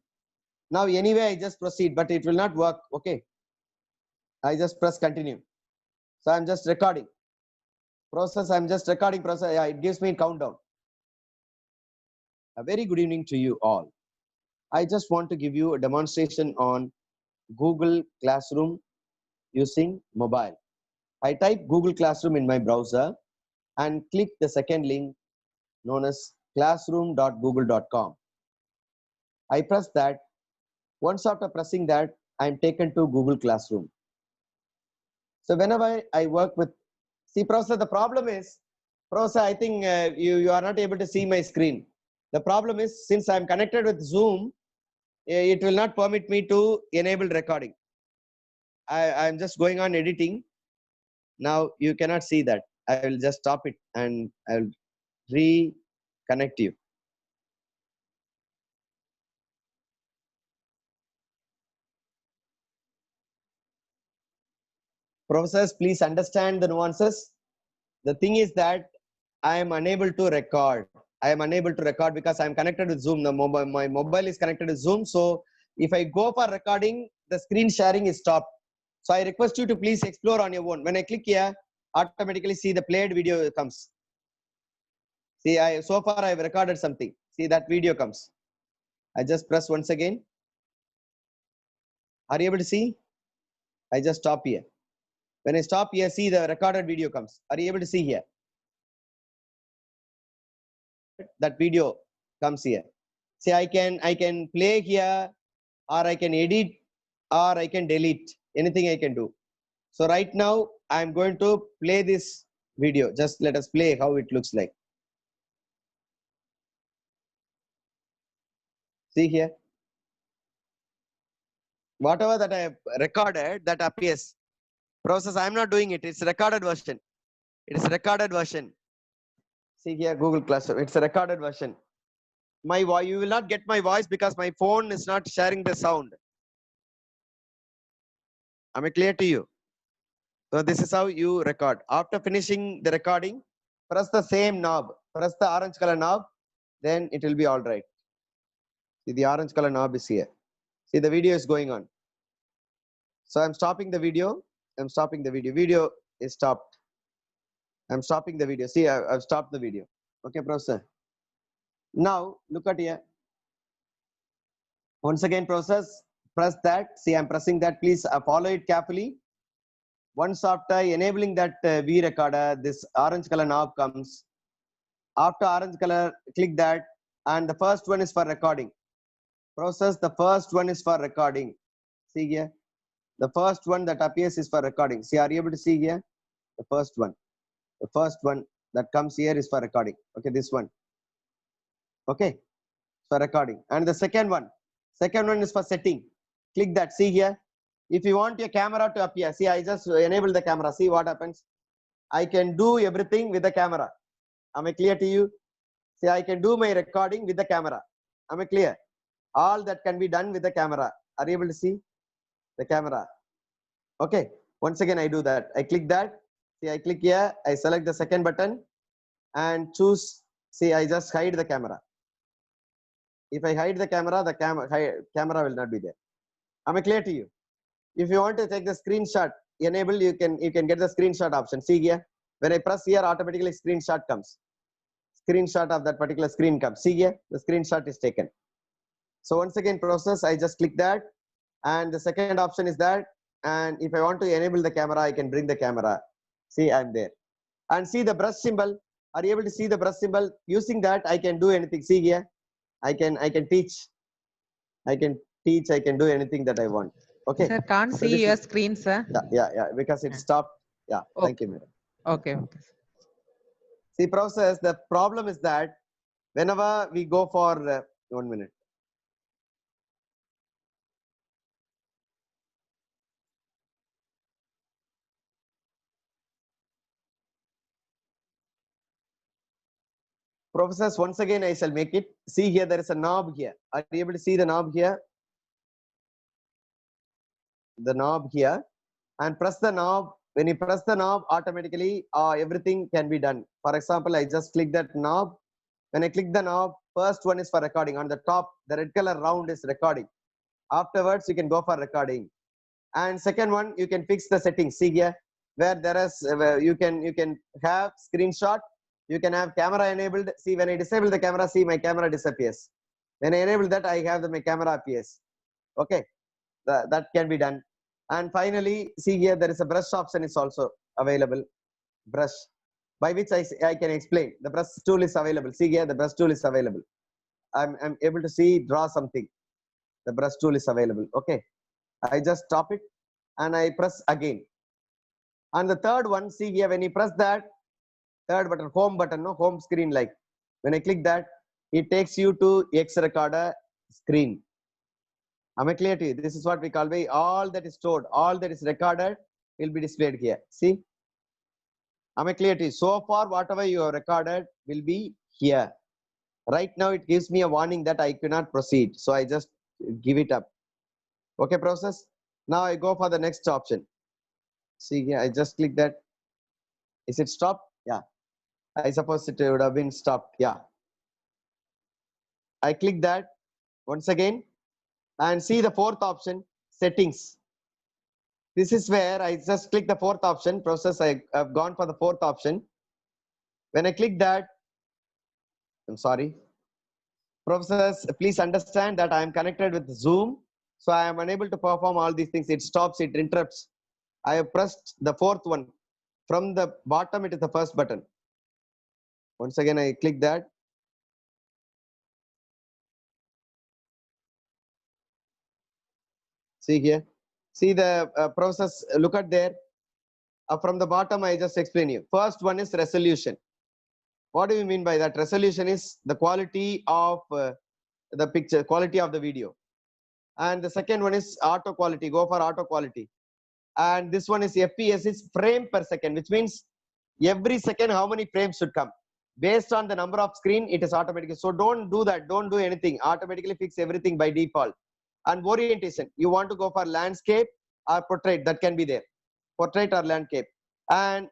Now, anyway, I just proceed, but it will not work. Okay. I just press continue. So I'm just recording. Process, I'm just recording process. Yeah, it gives me a countdown. A very good evening to you all. I just want to give you a demonstration on Google Classroom using mobile. I type Google Classroom in my browser and click the second link known as classroom.google.com. I press that. Once after pressing that, I am taken to Google Classroom. So whenever I work with, see, Professor, the problem is, Professor, I think you are not able to see my screen. The problem is, since I am connected with Zoom, it will not permit me to enable recording. I am just going on editing. Now you cannot see that. I will just stop it and I will reconnect you. Professors, please understand the nuances. The thing is that I am unable to record. I am unable to record because I am connected with Zoom. My mobile is connected to Zoom. So if I go for recording, the screen sharing is stopped. So I request you to please explore on your own. When I click here, automatically see the played video comes. See, so far I have recorded something. See, that video comes. I just press once again. Are you able to see? I just stop here. When I stop here, see the recorded video comes. Are you able to see here? That video comes here. See, I can play here, or I can edit, or I can delete. Anything I can do. So right now I'm going to play this video. Just let us play how it looks like. See here. Whatever that I have recorded, that appears. Process, I'm not doing it. It's recorded version. It is recorded version. See here, Google Classroom. It's a recorded version. My voice, you will not get my voice because my phone is not sharing the sound. Am I clear to you? So this is how you record. After finishing the recording, press the same knob. Press the orange color knob. Then it will be all right. See, the orange color knob is here. See, the video is going on. So I'm stopping the video. I'm stopping the video. Video is stopped. I'm stopping the video. See, I've stopped the video. Okay, Professor. Now, look at here. Once again, process, press that. See, I'm pressing that. Please follow it carefully. Once after enabling that V recorder, this orange color knob comes. After orange color, click that. And the first one is for recording. Process, the first one is for recording. See here. The first one that appears is for recording. See, are you able to see here? The first one. The first one that comes here is for recording. Okay, this one. Okay, for recording. And the second one is for setting. Click that. See here. If you want your camera to appear, see, I just enable the camera. See what happens. I can do everything with the camera. Am I clear to you? See, I can do my recording with the camera. Am I clear? All that can be done with the camera. Are you able to see the camera? Okay. Once again, I do that. I click that. See, I click here. I select the second button and choose. See, I just hide the camera. If I hide the camera, the camera will not be there. Am I clear to you? If you want to take the screenshot, enable, you can get the screenshot option. See here. When I press here, automatically screenshot comes. Screenshot of that particular screen comes. See here, the screenshot is taken. So once again, process, I just click that. And the second option is that. And if I want to enable the camera, I can bring the camera. See, I'm there. And see the brush symbol. Are you able to see the brush symbol? Using that, I can do anything. See here. I can teach. I can do anything that I want. Okay. Sir, can't So see your screen, sir. Yeah. Because it stopped. Yeah. Okay. Thank you, madam. Okay. See, process, the problem is that whenever we go for 1 minute. Professors, once again, I shall make it. See here, there is a knob here. Are you able to see the knob here? The knob here. And press the knob. When you press the knob, automatically everything can be done. For example, I just click that knob. When I click the knob, first one is for recording. On the top, the red color round is recording. Afterwards, you can go for recording. And second one, you can fix the settings. See here, where there is, you can have screenshot. You can have camera enabled. See, when I disable the camera, see, my camera disappears. When I enable that, I have my camera appears. Okay, that can be done. And finally, see here, there is a brush option is also available. Brush, by which I can explain. The brush tool is available. See here, the brush tool is available. I'm able to see, draw something. The brush tool is available. Okay, I just stop it and I press again. And the third one, see here, when you press that, third button, home button, no, home screen like. When I click that, it takes you to X recorder screen. Am I clear to you? This is what we call all that is stored, all that is recorded will be displayed here. See? Am I clear to you? So far, whatever you have recorded will be here. Right now, it gives me a warning that I cannot proceed. So I just give it up. Okay, process. Now I go for the next option. See here, I just click that. Is it stopped? Yeah. I suppose it would have been stopped. Yeah. I click that once again and see the fourth option, settings. This is where I just click the fourth option, process. I have gone for the fourth option. When I click that, I'm sorry. Professors, please understand that I am connected with Zoom. So I am unable to perform all these things. It stops, it interrupts. I have pressed the fourth one. From the bottom, it is the first button. Once again, I click that. See here. See the process. Look at there. From the bottom, I just explain you. First one is resolution. What do you mean by that? Resolution is the quality of the picture, quality of the video. And the second one is auto quality. Go for auto quality. And this one is FPS, is frame per second, which means every second how many frames should come. Based on the number of screen, it is automatically. So don't do that. Don't do anything. Automatically fix everything by default. And orientation, you want to go for landscape or portrait, that can be there. Portrait or landscape. And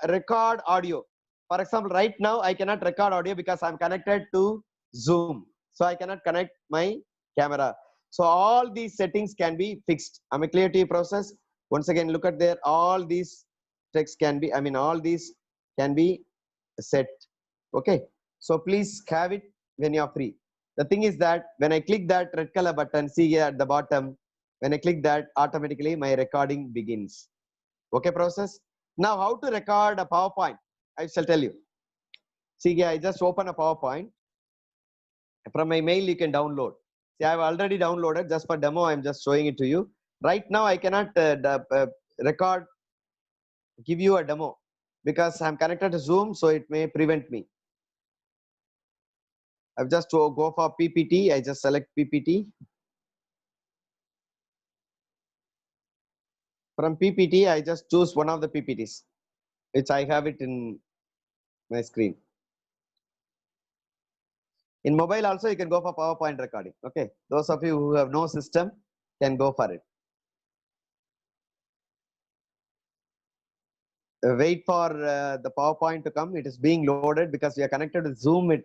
record audio. For example, right now I cannot record audio because I'm connected to Zoom. So I cannot connect my camera. So all these settings can be fixed. Am I clear to you, process? Once again, look at there. All these text can be, all these can be set. Okay. So please have it when you are free. The thing is that when I click that red color button, see here at the bottom, when I click that, automatically my recording begins. Okay, process? Now, how to record a PowerPoint? I shall tell you. See here, I just open a PowerPoint. From my mail, you can download. See, I have already downloaded. Just for demo, I'm just showing it to you. Right now, I cannot record, give you a demo because I'm connected to Zoom, so it may prevent me. I've just to go for PPT. I just select PPT. From PPT, I just choose one of the PPTs, which I have it in my screen. In mobile also, you can go for PowerPoint recording. Okay, those of you who have no system can go for it. Wait for the PowerPoint to come. It is being loaded because we are connected with Zoom. It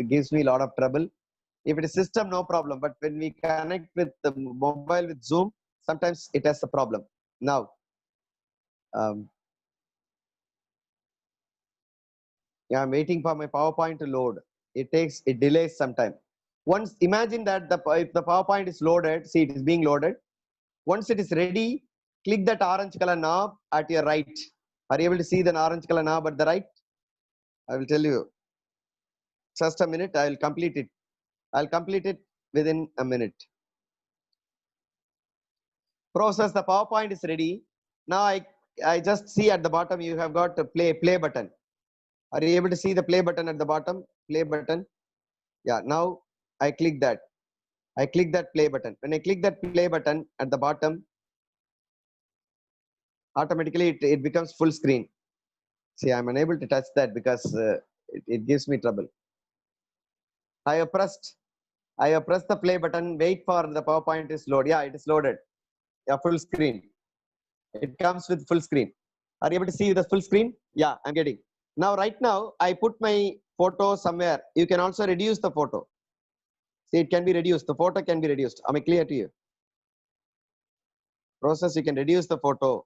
gives me a lot of trouble. If it is system, no problem. But when we connect with the mobile with Zoom, sometimes it has a problem. Now, yeah, I'm waiting for my PowerPoint to load. It delays sometime. Once, imagine that if the PowerPoint is loaded, see, it is being loaded. Once it is ready, click that orange color knob at your right. Are you able to see the orange color knob at the right? I will tell you. Just a minute, I will complete it. I'll complete it within a minute. Process, the PowerPoint is ready. Now I just see at the bottom you have got a play button. Are you able to see the play button at the bottom? Play button. Yeah, now I click that. I click that play button. When I click that play button at the bottom, automatically it becomes full screen. See, I'm unable to touch that because it gives me trouble. I have pressed the play button. Wait for the PowerPoint is load. Yeah, it is loaded. Yeah, full screen. It comes with full screen. Are you able to see the full screen? Yeah, I'm getting. Now, right now, I put my photo somewhere. You can also reduce the photo. See, it can be reduced. The photo can be reduced. Am I clear to you? Process, you can reduce the photo.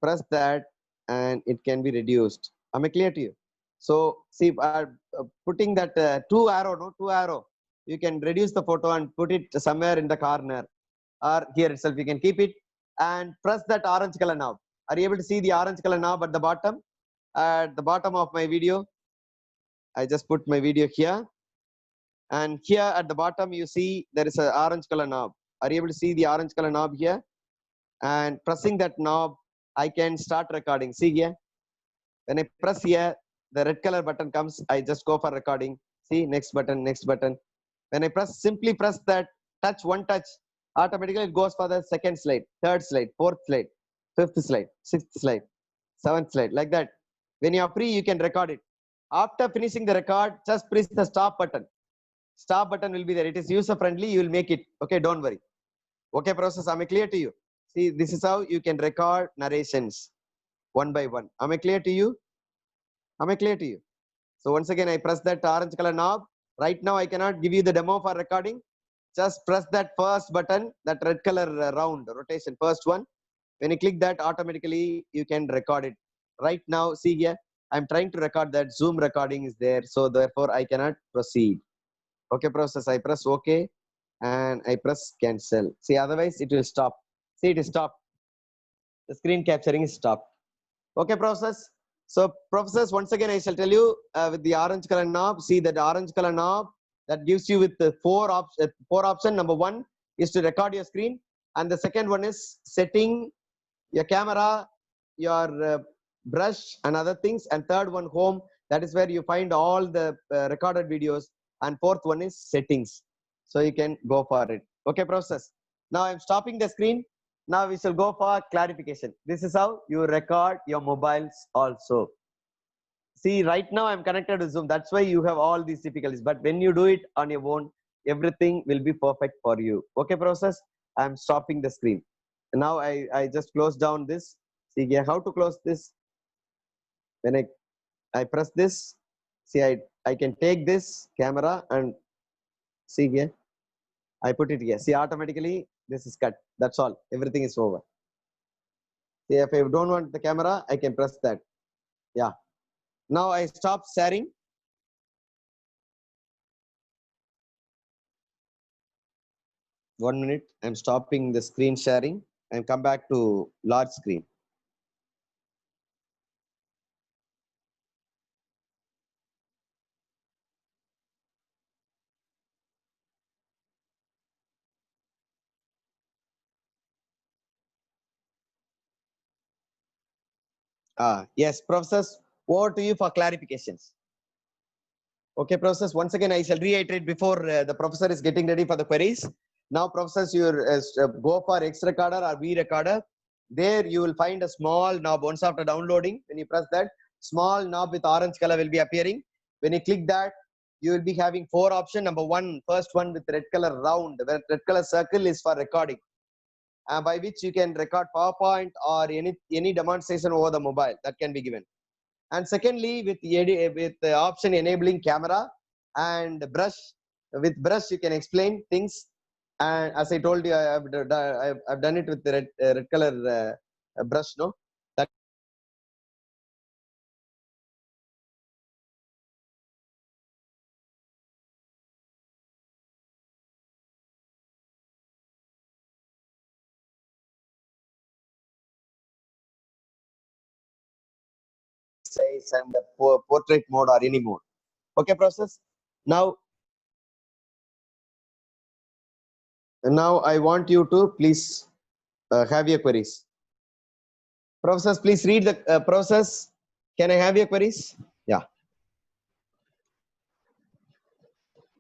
Press that and it can be reduced. Am I clear to you? So, see, putting that two arrow, you can reduce the photo and put it somewhere in the corner or here itself. You can keep it and press that orange color knob. Are you able to see the orange color knob at the bottom? At the bottom of my video, I just put my video here. And here at the bottom, you see there is an orange color knob. Are you able to see the orange color knob here? And pressing that knob, I can start recording. See here. When I press here, the red color button comes. I just go for recording. See, next button, next button. When I simply press that one touch, automatically it goes for the second slide, third slide, fourth slide, fifth slide, sixth slide, seventh slide, like that. When you are free, you can record it. After finishing the record, just press the stop button. Stop button will be there. It is user friendly. You will make it. Okay, don't worry. Okay, process. Am I clear to you? See, this is how you can record narrations one by one. Am I clear to you? Am I clear to you? So once again, I press that orange color knob. Right now, I cannot give you the demo for recording. Just press that first button, that red color round rotation, first one. When you click that, automatically you can record it. Right now, see here, I'm trying to record that. Zoom recording is there. So therefore, I cannot proceed. Okay, process. I press OK and I press cancel. See, otherwise it will stop. See, it is stopped. The screen capturing is stopped. Okay, professors. So, professors, once again, I shall tell you with the orange color knob. See that orange color knob that gives you with the four options. Number one is to record your screen, and the second one is setting your camera, your brush, and other things. And third one, home. That is where you find all the recorded videos. And fourth one is settings. So you can go for it. Okay, professors. Now I'm stopping the screen. Now we shall go for clarification. This is how you record your mobiles also. See, right now I'm connected to Zoom. That's why you have all these difficulties. But when you do it on your own, everything will be perfect for you. Okay, process. I'm stopping the screen. Now I just close down this. See here, how to close this? When I press this, see I can take this camera and see here. I put it here. See, automatically this is cut. That's all. Everything is over. See, if I don't want the camera, I can press that. Yeah. Now I stop sharing. One minute. I'm stopping the screen sharing and come back to large screen. Yes, professors, over to you for clarifications. Okay, professors, once again, I shall reiterate before the professor is getting ready for the queries. Now, professors, you go for X recorder or V recorder. There you will find a small knob. Once after downloading, when you press that, small knob with orange color will be appearing. When you click that, you will be having four options. Number one, first one with red color round. The red color circle is for recording. By which you can record PowerPoint or any demonstration over the mobile that can be given. And secondly, with the option enabling camera and brush. With brush, you can explain things. And as I told you, I've done it with the red color brush. No, that size and the portrait mode or any mode. Okay, process. Now I want you to please have your queries. Professors, please read the process. Can I have your queries? Yeah.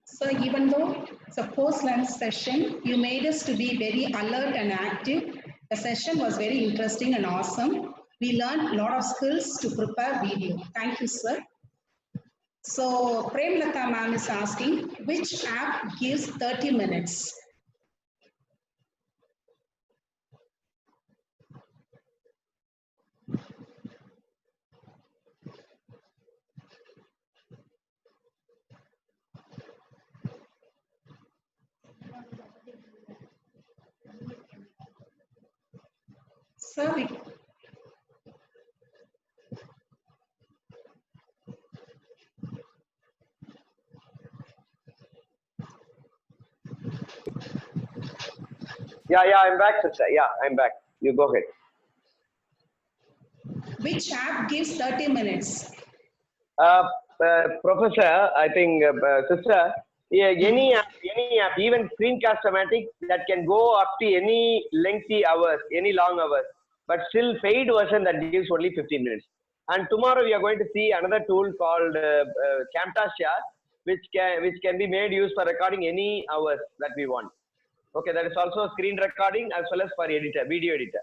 So even though it's a post-lunch session, you made us to be very alert and active. The session was very interesting and awesome. We learned a lot of skills to prepare video. Thank you, sir. So Premlata ma'am is asking, which app gives 30 minutes? Sir, Yeah, I'm back, sister. Yeah, I'm back. You go ahead. which app gives 30 minutes? Professor, I think, sister, yeah, any app, even Screencast-O-Matic that can go up to any lengthy hours, any long hours, but still paid version that gives only 15 minutes. And tomorrow we are going to see another tool called Camtasia, which can be made use for recording any hours that we want. Okay, that is also screen recording as well as for video editor.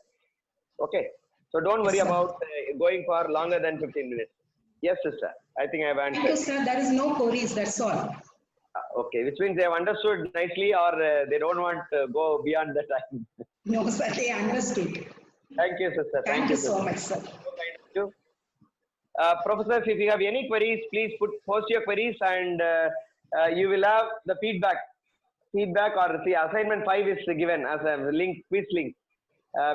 Okay, so don't worry about going for longer than 15 minutes. Yes, sister. I think I have answered. Thank you, sir. There is no queries, that's all. Okay, which means they have understood nicely or they don't want to go beyond the time. No, sir, they understood. Thank you, sister. Thank you so sister. much, sir. Thank you. Professors, if you have any queries, please post your queries and you will have the feedback or the assignment 5 is given as a link, quiz link.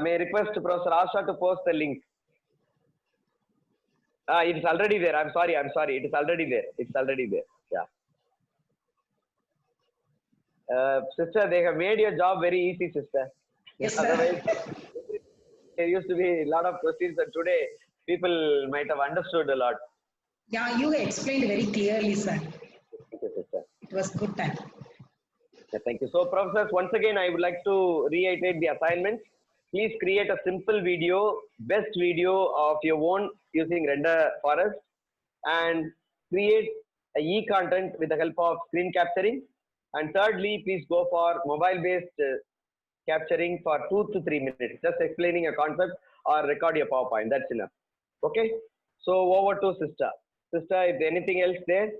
May I request Professor Asha to post the link. It is already there. I'm sorry. It is already there. Yeah. Sister, they have made your job very easy, sister. Yes, sir. there used to be a lot of questions, and today people might have understood a lot. Yeah, you explained very clearly, sir. Thank you, sister. It was good time. Yeah, thank you. So, professors, once again, I would like to reiterate the assignments. Please create a simple video, best video of your own using Render Forest, and create a e-content with the help of screen capturing. And thirdly, please go for mobile-based capturing for 2 to 3 minutes, just explaining a concept or record your PowerPoint. That's enough. Okay. So over to sister. Sister, is there anything else there?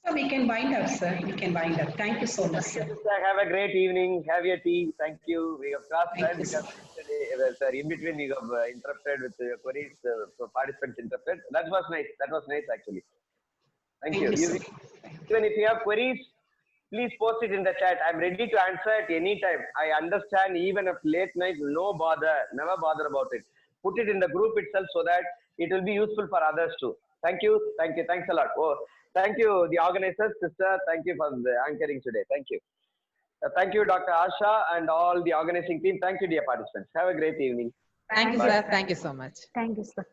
So we can wind up, sir. We can wind up. Thank you so much, sir. Sister, have a great evening. Have your tea. Thank you. We have crossed Thank time you, sir. because sir, in between we have interrupted with your queries. Participants interrupted. That was nice. That was nice actually. Thank you. sir. Even if you have queries, please post it in the chat. I'm ready to answer at any time. I understand even if late night, no bother, never bother about it. Put it in the group itself so that it will be useful for others too. Thank you. Thank you. Thanks a lot. Oh, thank you, the organizers, sister. Thank you for the anchoring today. Thank you. Thank you, Dr. Asha and all the organizing team. Thank you, dear participants. Have a great evening. Thank you, Bye. sir. Thank you so much. Thank you, sir.